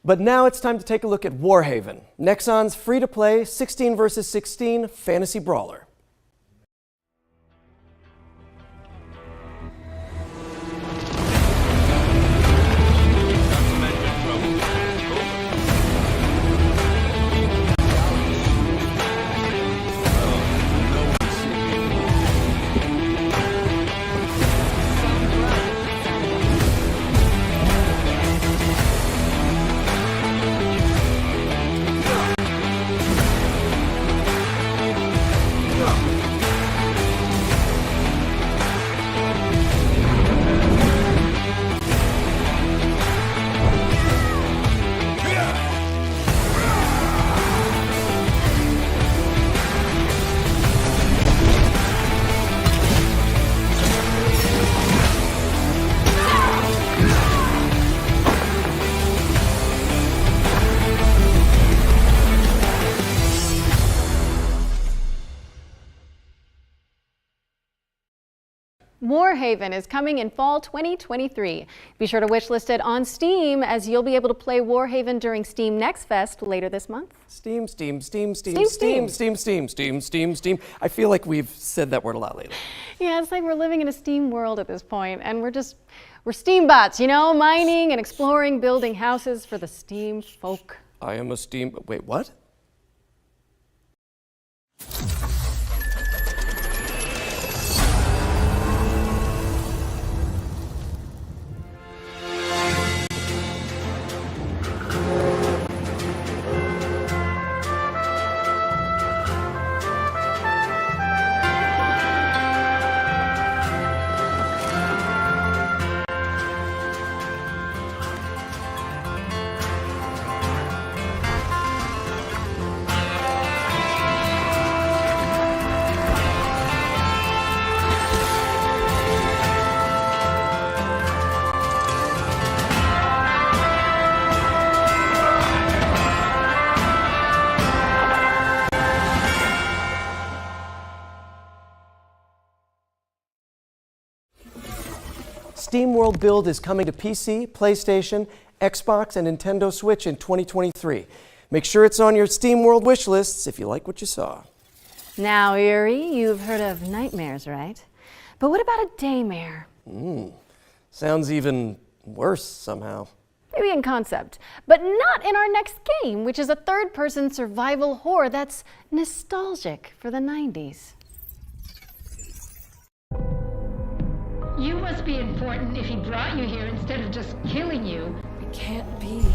But now it's time to take a look at Warhaven, Nexon's free-to-play 16 vs. 16 fantasy brawler. Warhaven is coming in fall 2023. Be sure to wishlist it on Steam, as you'll be able to play Warhaven during Steam Next Fest later this month. Steam. I feel like we've said that word a lot lately. Yeah, it's like we're living in a Steam world at this point, and we're Steam bots, you know, mining and exploring, building houses for the Steam folk. I am a Steam. Wait, what? Steam World Build is coming to PC, PlayStation, Xbox, and Nintendo Switch in 2023. Make sure it's on your Steam World wish lists if you like what you saw. Now, Yuri, you've heard of nightmares, right? But what about a daymare? Sounds even worse somehow. Maybe in concept, but not in our next game, which is a third-person survival horror that's nostalgic for the 90s. You must be important if he brought you here instead of just killing you. It can't be.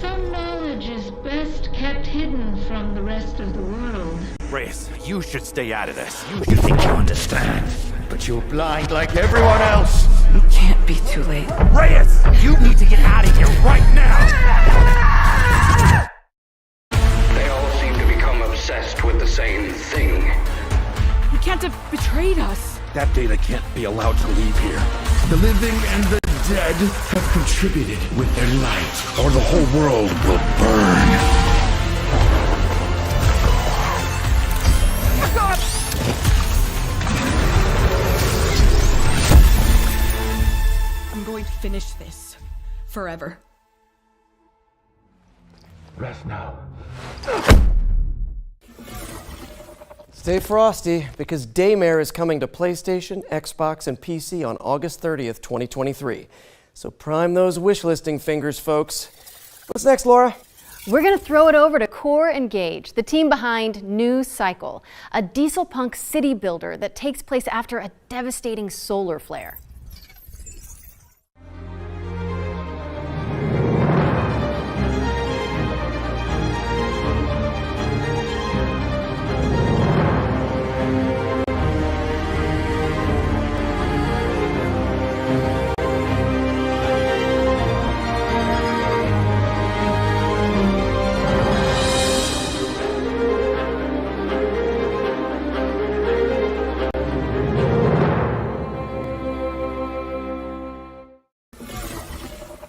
Some knowledge is best kept hidden from the rest of the world. Reyes, you should stay out of this. You think you understand, but you're blind like everyone else. It can't be too late. Reyes, you need to get out of here right now! They all seem to become obsessed with the same thing. He can't have betrayed us. That data can't be allowed to leave here. The living and the dead have contributed with their light, or the whole world will burn. I'm going to finish this. Forever. Rest now. Stay frosty, because Daymare is coming to PlayStation, Xbox, and PC on August 30th, 2023. So prime those wishlisting fingers, folks. What's next, Laura? We're going to throw it over to Core Engage, the team behind New Cycle, a diesel punk city builder that takes place after a devastating solar flare.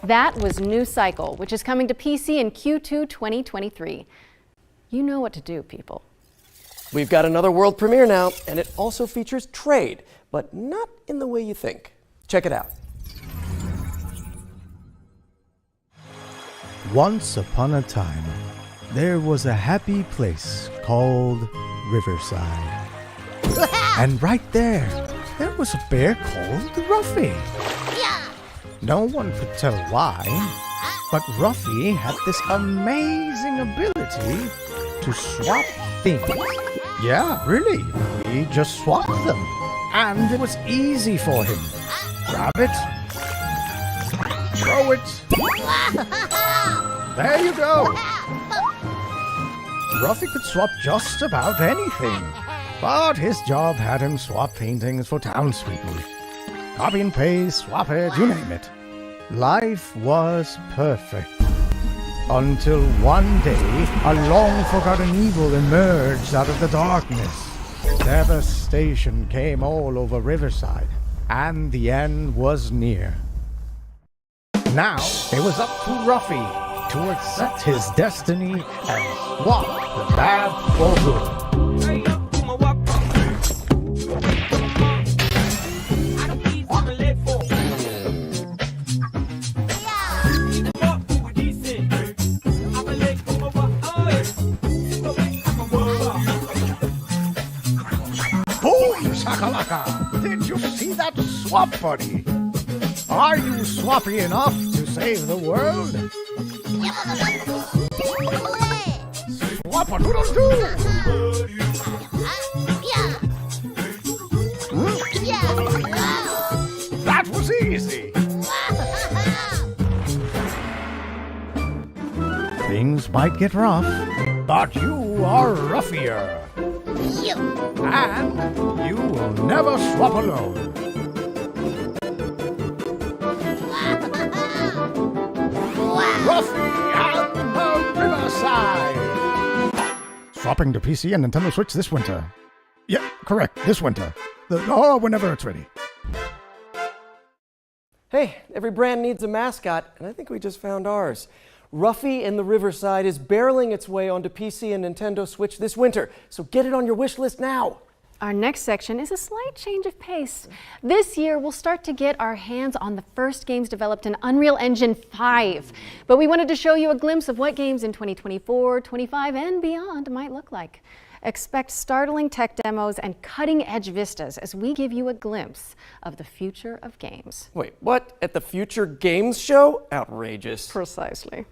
That was New Cycle, which is coming to PC in Q2 2023. You know what to do, people. We've got another world premiere now, and it also features trade, but not in the way you think. Check it out. Once upon a time, there was a happy place called Riverside. And right there was a bear called Ruffy. No one could tell why, but Ruffy had this amazing ability to swap things. Yeah, really. He just swapped them. And it was easy for him. Grab it. Throw it. There you go. Ruffy could swap just about anything. But his job had him swap paintings for townspeople. Copy and paste, swap it, you name it. Life was perfect. Until one day, a long-forgotten evil emerged out of the darkness. Devastation came all over Riverside, and the end was near. Now, it was up to Ruffy to accept his destiny and swap the bad for good. Did you see that swap, buddy? Are you swappy enough to save the world? Swap-a-doodle-doo! That was easy! Things might get rough, but you are ruffier. And you will never swap alone. Ruffy and the Riverside! Swapping to PC and Nintendo Switch this winter. Yeah, correct, this winter. Whenever it's ready. Hey, every brand needs a mascot, and I think we just found ours. Ruffy and the Riverside is barreling its way onto PC and Nintendo Switch this winter, so get it on your wish list now. Our next section is a slight change of pace. This year, we'll start to get our hands on the first games developed in Unreal Engine 5. But we wanted to show you a glimpse of what games in 2024, 25, and beyond might look like. Expect startling tech demos and cutting-edge vistas as we give you a glimpse of the future of games. Wait, what? At the Future Games Show? Outrageous. Precisely.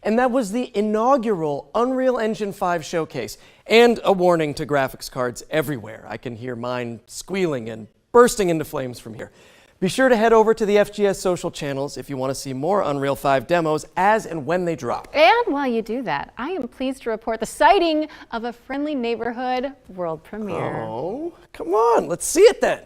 And that was the inaugural Unreal Engine 5 showcase. And a warning to graphics cards everywhere. I can hear mine squealing and bursting into flames from here. Be sure to head over to the FGS social channels if you want to see more Unreal 5 demos as and when they drop. And while you do that, I am pleased to report the sighting of a Friendly Neighborhood world premiere. Oh, come on, let's see it then.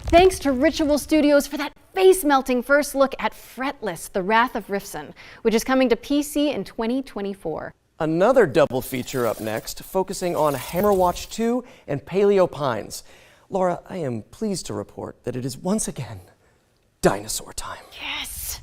Thanks to Ritual Studios for that face-melting first look at Fretless, The Wrath of Rifson, which is coming to PC in 2024. Another double feature up next, focusing on Hammerwatch 2 and Paleo Pines. Laura, I am pleased to report that it is once again dinosaur time. Yes!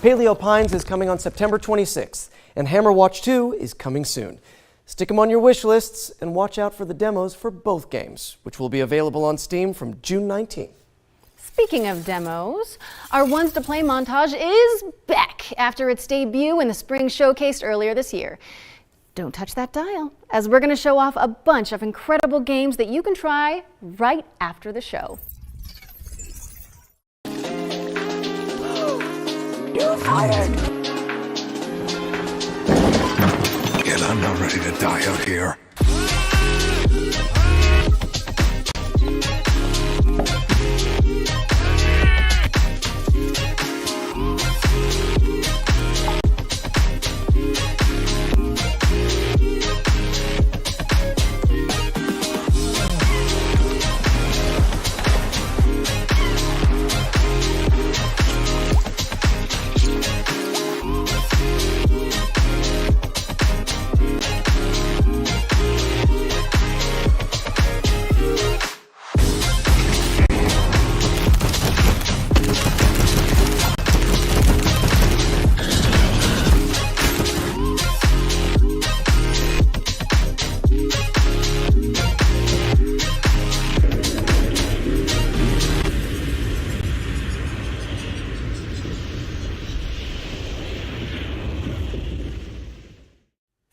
Paleo Pines is coming on September 26th, and Hammerwatch 2 is coming soon. Stick them on your wish lists and watch out for the demos for both games, which will be available on Steam from June 19th. Speaking of demos, our Ones to Play montage is back after its debut in the spring showcase earlier this year. Don't touch that dial, as we're going to show off a bunch of incredible games that you can try right after the show. You're fired! Yet I'm not ready to die out here.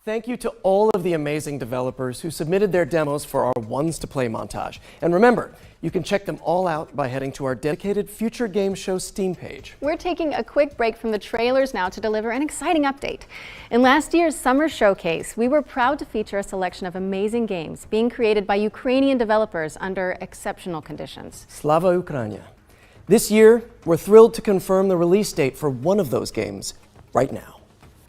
Thank you to all of the amazing developers who submitted their demos for our Ones to Play montage. And remember, you can check them all out by heading to our dedicated Future Game Show Steam page. We're taking a quick break from the trailers now to deliver an exciting update. In last year's summer showcase, we were proud to feature a selection of amazing games being created by Ukrainian developers under exceptional conditions. Slava Ukraina. This year, we're thrilled to confirm the release date for one of those games right now.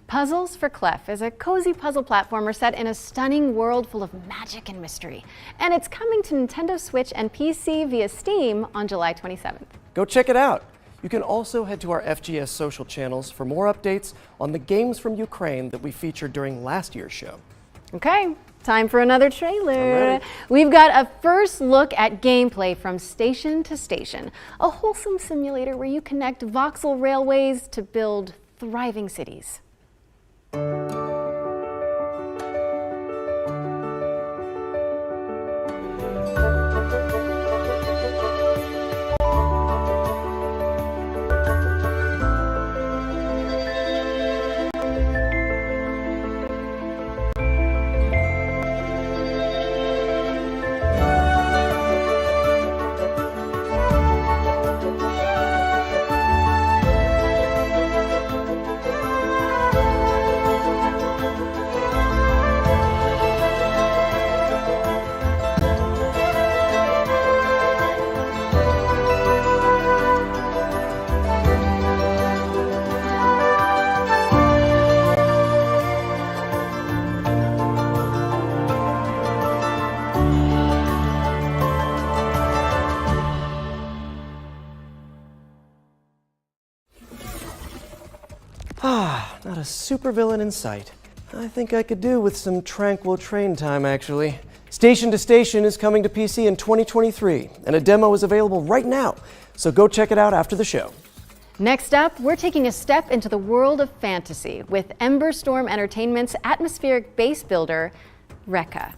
Puzzles for Clef is a cozy puzzle platformer set in a stunning world full of magic and mystery. And it's coming to Nintendo Switch and PC via Steam on July 27th. Go check it out. You can also head to our FGS social channels for more updates on the games from Ukraine that we featured during last year's show. Okay, Time for another trailer. We've got a first look at gameplay from Station to Station, a wholesome simulator where you connect voxel railways to build thriving cities. Not a supervillain in sight. I think I could do with some tranquil train time, actually. Station to Station is coming to PC in 2023, and a demo is available right now, so go check it out after the show. Next up, we're taking a step into the world of fantasy with Ember Storm Entertainment's atmospheric base builder, Rekka.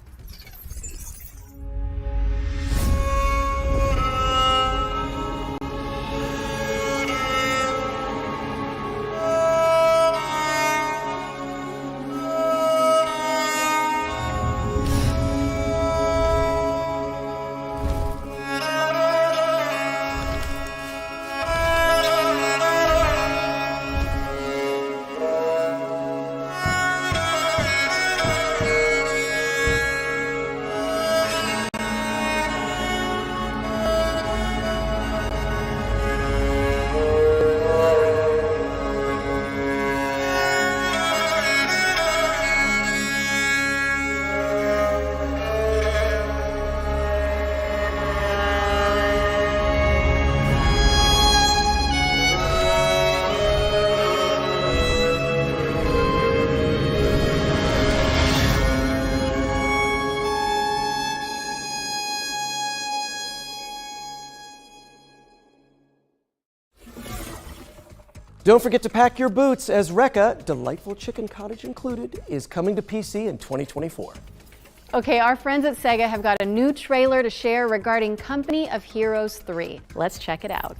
Don't forget to pack your boots, as Rekka, delightful chicken cottage included, is coming to PC in 2024. Okay, our friends at Sega have got a new trailer to share regarding Company of Heroes 3. Let's check it out.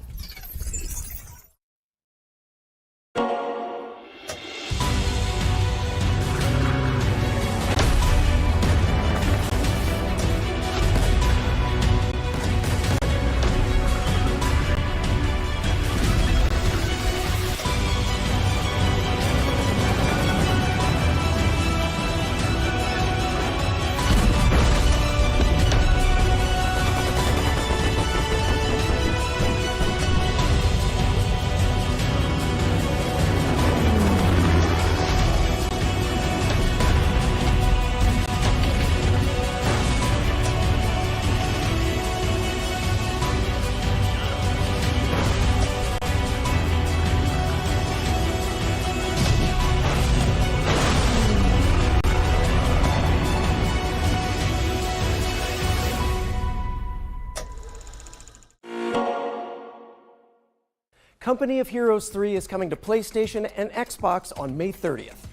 Company of Heroes 3 is coming to PlayStation and Xbox on May 30th.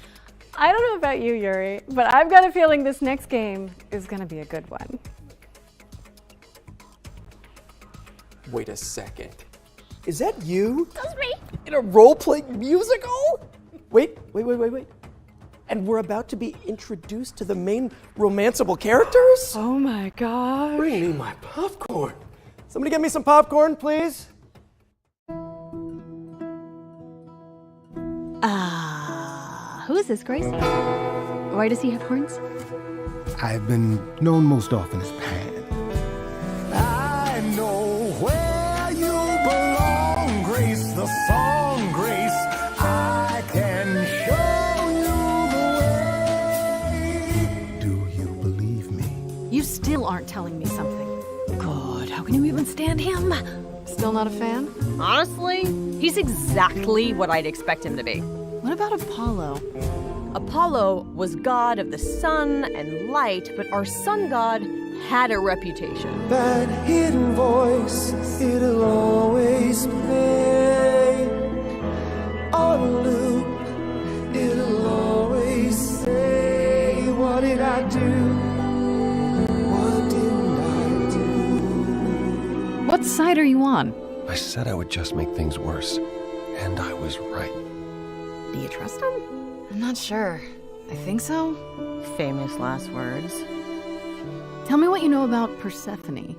I don't know about you, Yuri, but I've got a feeling this next game is going to be a good one. Wait a second. Is that you? That's me. In a role-playing musical? Wait. And we're about to be introduced to the main romanceable characters? Oh my god. Bring me my popcorn. Somebody get me some popcorn, please. Who is this, Grace? Why does he have horns? I've been known most often as Pan. I know where you belong, Grace, the song, Grace. I can show you the way. Do you believe me? You still aren't telling me something. God, how can you even stand him? Still not a fan? Honestly, he's exactly what I'd expect him to be. What about Apollo? Apollo was god of the sun and light, but our sun god had a reputation. That hidden voice, it'll always play on a loop. It'll always say, what did I do? What didn't I do? What side are you on? I said I would just make things worse, and I was right. Do you trust him? I'm not sure. I think so. Famous last words. Tell me what you know about Persephone.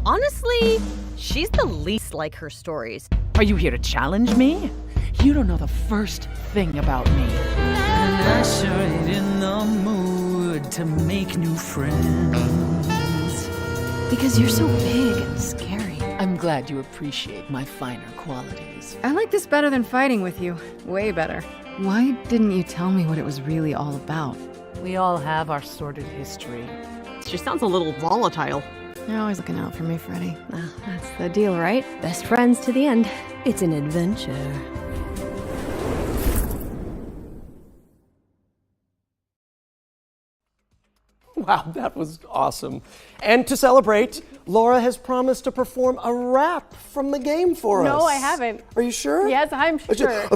Honestly, she's the least like her stories. Are you here to challenge me? You don't know the first thing about me. And I sure ain't in the mood to make new friends. Because you're so big and scary. I'm glad you appreciate my finer qualities. I like this better than fighting with you. Way better. Why didn't you tell me what it was really all about? We all have our sordid history. She sounds a little volatile. You're always looking out for me, Freddy. That's the deal, right? Best friends to the end. It's an adventure. Wow, that was awesome. And to celebrate, Laura has promised to perform a rap from the game for us. No, I haven't. Are you sure? Yes, I'm sure.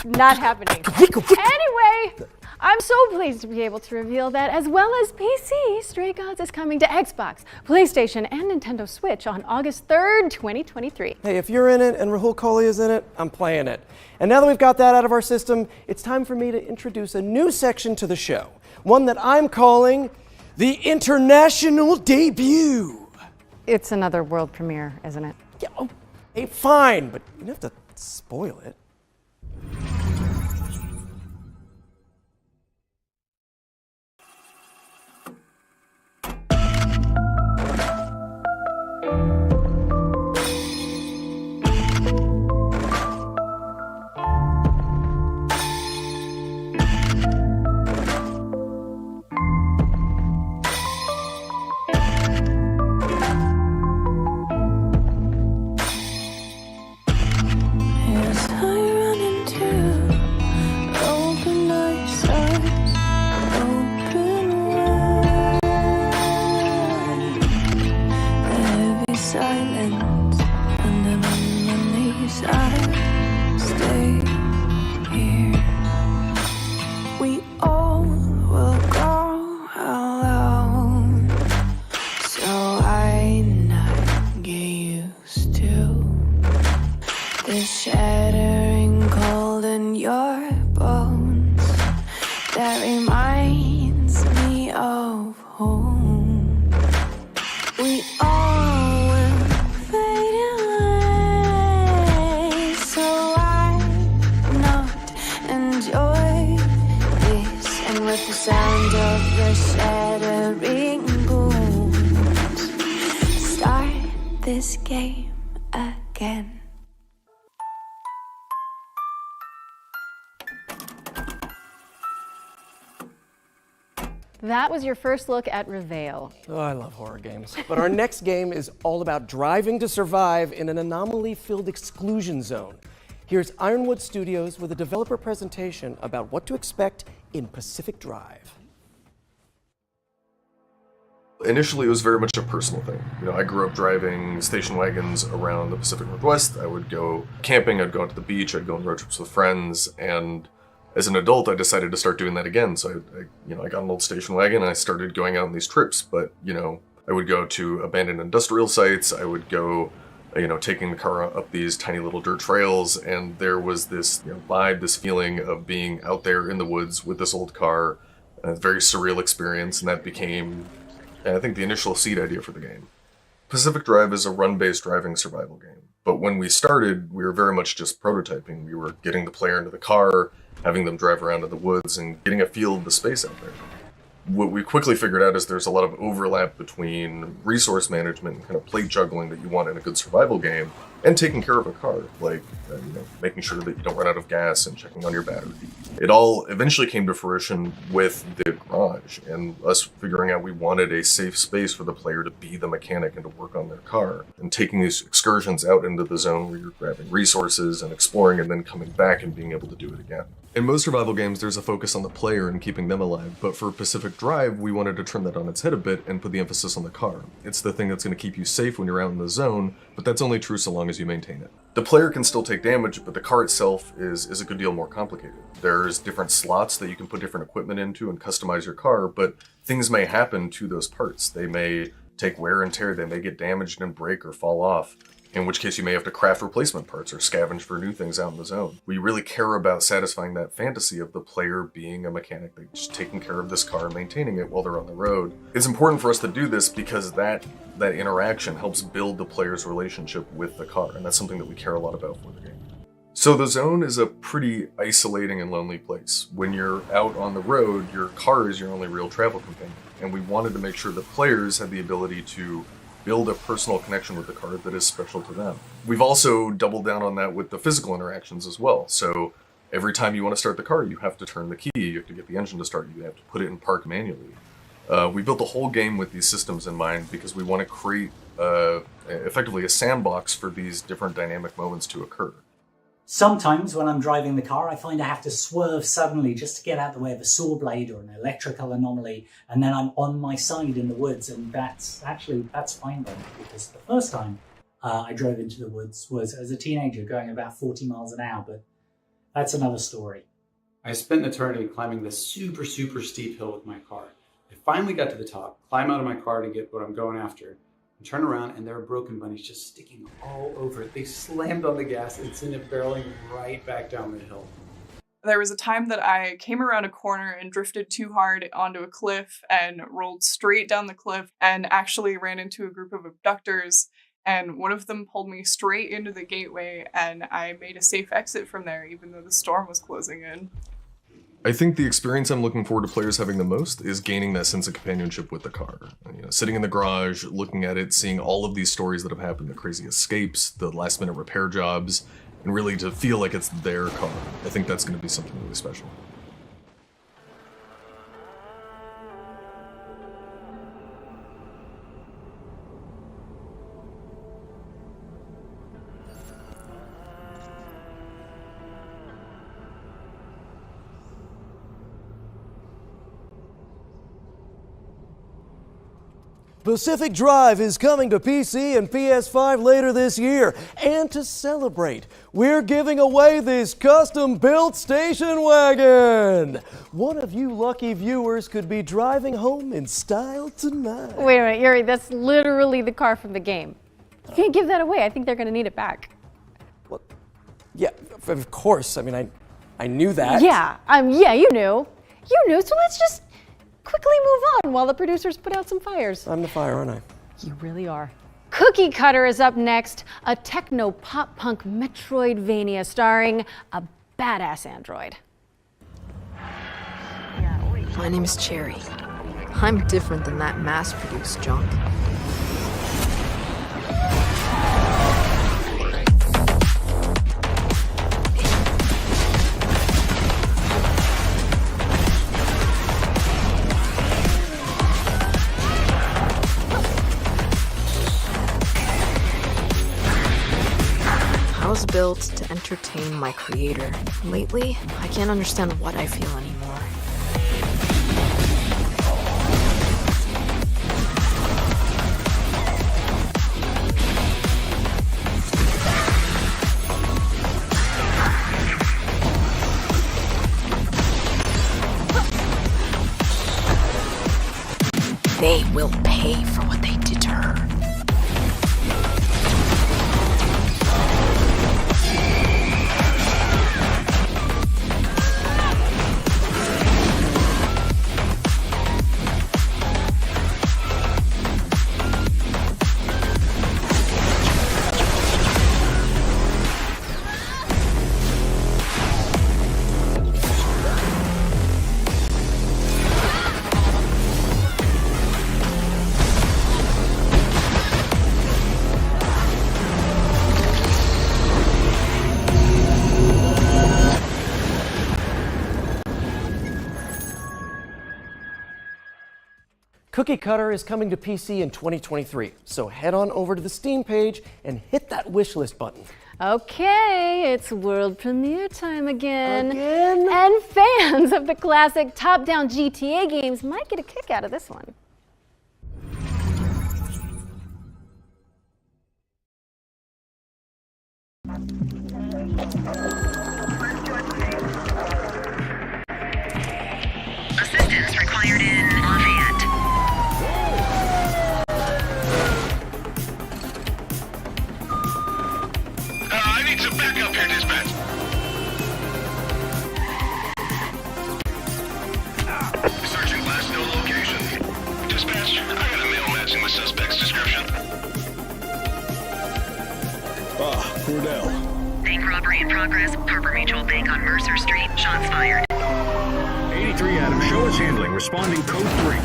Not happening. Anyway, I'm so pleased to be able to reveal that, as well as PC, Stray Gods is coming to Xbox, PlayStation, and Nintendo Switch on August 3rd, 2023. Hey, if you're in it and Rahul Kohli is in it, I'm playing it. And now that we've got that out of our system, it's time for me to introduce a new section to the show. One that I'm calling the International Debut. It's another world premiere, isn't it? Yeah, oh, hey, fine, but you don't have to spoil it. As I run into open eyes, open wide, heavy silence, and then on my knees I stay here. We all will go alone, so I not get used to the shattering cold in your bones that reminds me of home. We all will fade away, so I not enjoy this. And with the sound of the shattering booms, start this game again. That was your first look at Reveal. Oh, I love horror games. But our next game is all about driving to survive in an anomaly-filled exclusion zone. Here's Ironwood Studios with a developer presentation about what to expect in Pacific Drive. Initially, it was very much a personal thing. You know, I grew up driving station wagons around the Pacific Northwest. I would go camping, I'd go out to the beach, I'd go on road trips with friends, and as an adult, I decided to start doing that again. So I got an old station wagon and I started going out on these trips. But, I would go to abandoned industrial sites. I would go, taking the car up these tiny little dirt trails. And there was this vibe, this feeling of being out there in the woods with this old car. A very surreal experience. And that became, I think, the initial seed idea for the game. Pacific Drive is a run-based driving survival game. But when we started, we were very much just prototyping. We were getting the player into the car, having them drive around in the woods, and getting a feel of the space out there. What we quickly figured out is there's a lot of overlap between resource management and kind of plate juggling that you want in a good survival game, and taking care of a car, like making sure that you don't run out of gas and checking on your battery. It all eventually came to fruition with the garage, and us figuring out we wanted a safe space for the player to be the mechanic and to work on their car, and taking these excursions out into the zone where you're grabbing resources and exploring and then coming back and being able to do it again. In most survival games, there's a focus on the player and keeping them alive, but for Pacific Drive, we wanted to turn that on its head a bit and put the emphasis on the car. It's the thing that's going to keep you safe when you're out in the zone, but that's only true so long as you maintain it. The player can still take damage, but the car itself is a good deal more complicated. There's different slots that you can put different equipment into and customize your car, but things may happen to those parts. They may take wear and tear, they may get damaged and break or fall off, in which case you may have to craft replacement parts or scavenge for new things out in the zone. We really care about satisfying that fantasy of the player being a mechanic, like just taking care of this car and maintaining it while they're on the road. It's important for us to do this because that interaction helps build the player's relationship with the car, and that's something that we care a lot about for the game. So the zone is a pretty isolating and lonely place. When you're out on the road, your car is your only real travel companion, and we wanted to make sure that players had the ability to build a personal connection with the car that is special to them. We've also doubled down on that with the physical interactions as well. So every time you want to start the car, you have to turn the key, you have to get the engine to start, you have to put it in park manually. We built the whole game with these systems in mind because we want to create effectively a sandbox for these different dynamic moments to occur. Sometimes when I'm driving the car, I find I have to swerve suddenly just to get out of the way of a saw blade or an electrical anomaly, and then I'm on my side in the woods, and that's fine by me, because the first time I drove into the woods was as a teenager going about 40 miles an hour, but that's another story. I spent an eternity climbing this super steep hill with my car. I finally got to the top, climb out of my car to get what I'm going after, and turn around, and there are broken bunnies just sticking all over it. They slammed on the gas and sent it barreling right back down the hill. There was a time that I came around a corner and drifted too hard onto a cliff and rolled straight down the cliff and actually ran into a group of abductors, and one of them pulled me straight into the gateway, and I made a safe exit from there even though the storm was closing in. I think the experience I'm looking forward to players having the most is gaining that sense of companionship with the car. Sitting in the garage, looking at it, seeing all of these stories that have happened, the crazy escapes, the last minute repair jobs, and really to feel like it's their car. I think that's going to be something really special. Pacific Drive is coming to PC and PS5 later this year. And to celebrate, we're giving away this custom-built station wagon. One of you lucky viewers could be driving home in style tonight. Wait a minute, Yuri, that's literally the car from the game. You can't give that away. I think they're going to need it back. Well, yeah, of course. I mean, I knew that. Yeah, you knew. You knew, so let's just quickly move on while the producers put out some fires. I'm the fire, aren't I? You really are. Cookie Cutter is up next, a techno pop punk Metroidvania starring a badass android. My name is Cherry. I'm different than that mass-produced junk. I was built to entertain my creator. Lately, I can't understand what I feel anymore. They will pay for what they did to her. Cookie Cutter is coming to PC in 2023, so head on over to the Steam page and hit that wishlist button. Okay, it's world premiere time again. And fans of the classic top-down GTA games might get a kick out of this one. Assistance required in Lafayette. I need some backup here, dispatch. Searching last known location. Dispatch, I got a mail matching the suspect's description. Cordell. Bank robbery in progress. Harbor Mutual Bank on Mercer Street. Shots fired. 83 Adam, show us handling. Responding code 3.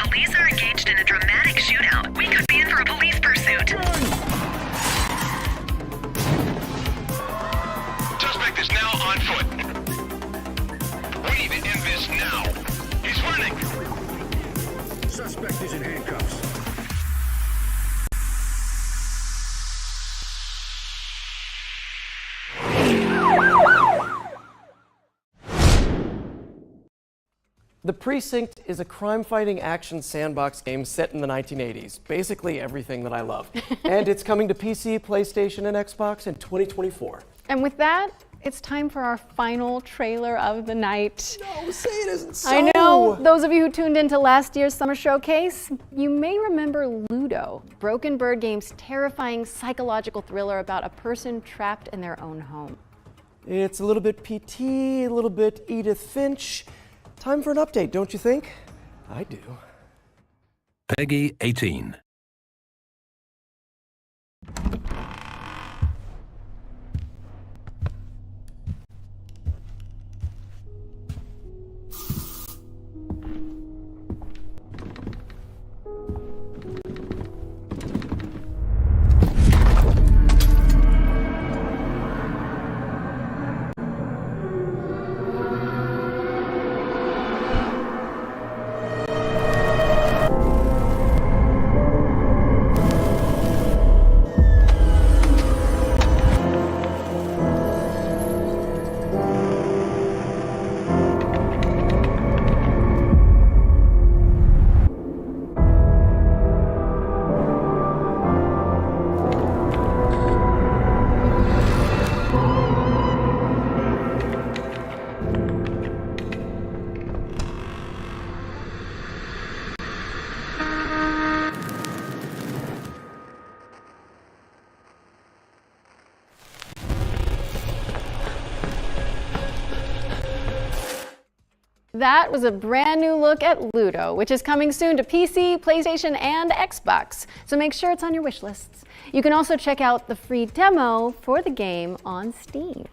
Police are engaged in a dramatic shootout. We could be in for a police pursuit. Suspect is now on foot. We need to end this now. He's running. Suspect is in handcuffs. The Precinct is a crime-fighting action sandbox game set in the 1980s. Basically everything that I love. And it's coming to PC, PlayStation, and Xbox in 2024. And with that, it's time for our final trailer of the night. No, say it isn't so. I know. Those of you who tuned into last year's summer showcase, you may remember Ludo, Broken Bird Game's terrifying psychological thriller about a person trapped in their own home. It's a little bit PT, a little bit Edith Finch. Time for an update, don't you think? I do. Peggy 18. That was a brand new look at Ludo, which is coming soon to PC, PlayStation, and Xbox. So make sure it's on your wish lists. You can also check out the free demo for the game on Steam.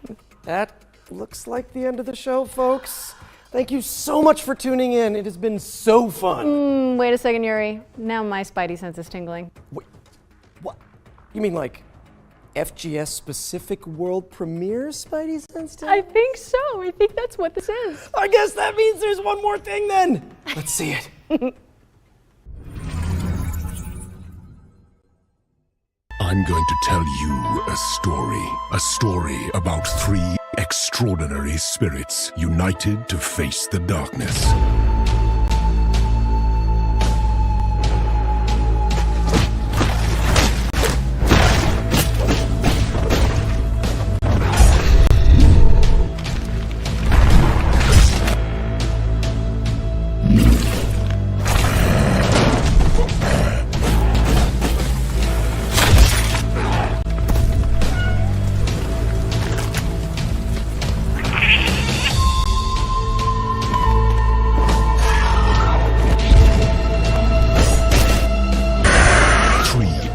That looks like the end of the show, folks. Thank you so much for tuning in. It has been so fun. Wait a second, Yuri. Now my spidey sense is tingling. Wait, what? You mean like FGS specific world premiere Spidey sense? I think so. I think that's what this is. I guess that means there's one more thing then. Let's see it. I'm going to tell you a story about 3 extraordinary spirits united to face the darkness.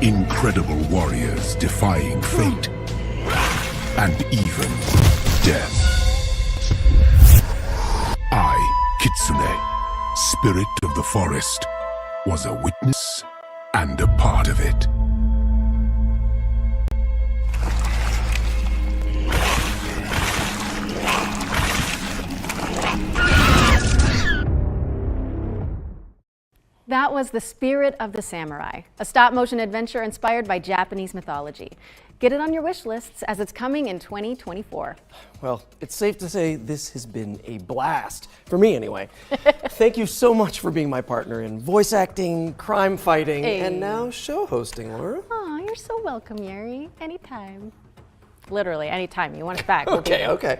Incredible warriors defying fate and even death. I, Kitsune, spirit of the forest, was a witness and a part of it. that was The Spirit of the Samurai, a stop-motion adventure inspired by Japanese mythology. Get it on your wish lists as it's coming in 2024. Well, it's safe to say this has been a blast, for me anyway. Thank you so much for being my partner in voice acting, crime fighting, and now show hosting, Laura. Aw, you're so welcome, Yuri. Anytime. Literally, anytime you want it back. We'll be there. Okay.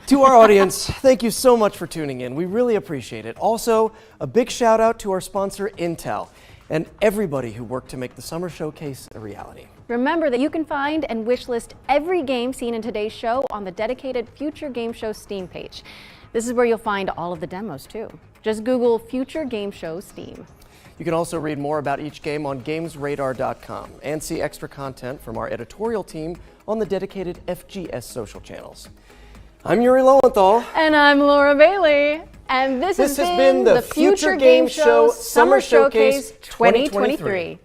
To our audience, thank you so much for tuning in. We really appreciate it. Also, a big shout out to our sponsor, Intel, and everybody who worked to make the Summer Showcase a reality. Remember that you can find and wishlist every game seen in today's show on the dedicated Future Game Show Steam page. This is where you'll find all of the demos too. Just Google Future Game Show Steam. You can also read more about each game on gamesradar.com and see extra content from our editorial team on the dedicated FGS social channels. I'm Yuri Lowenthal. And I'm Laura Bailey. And this has been the Future Game Show Summer Showcase 2023.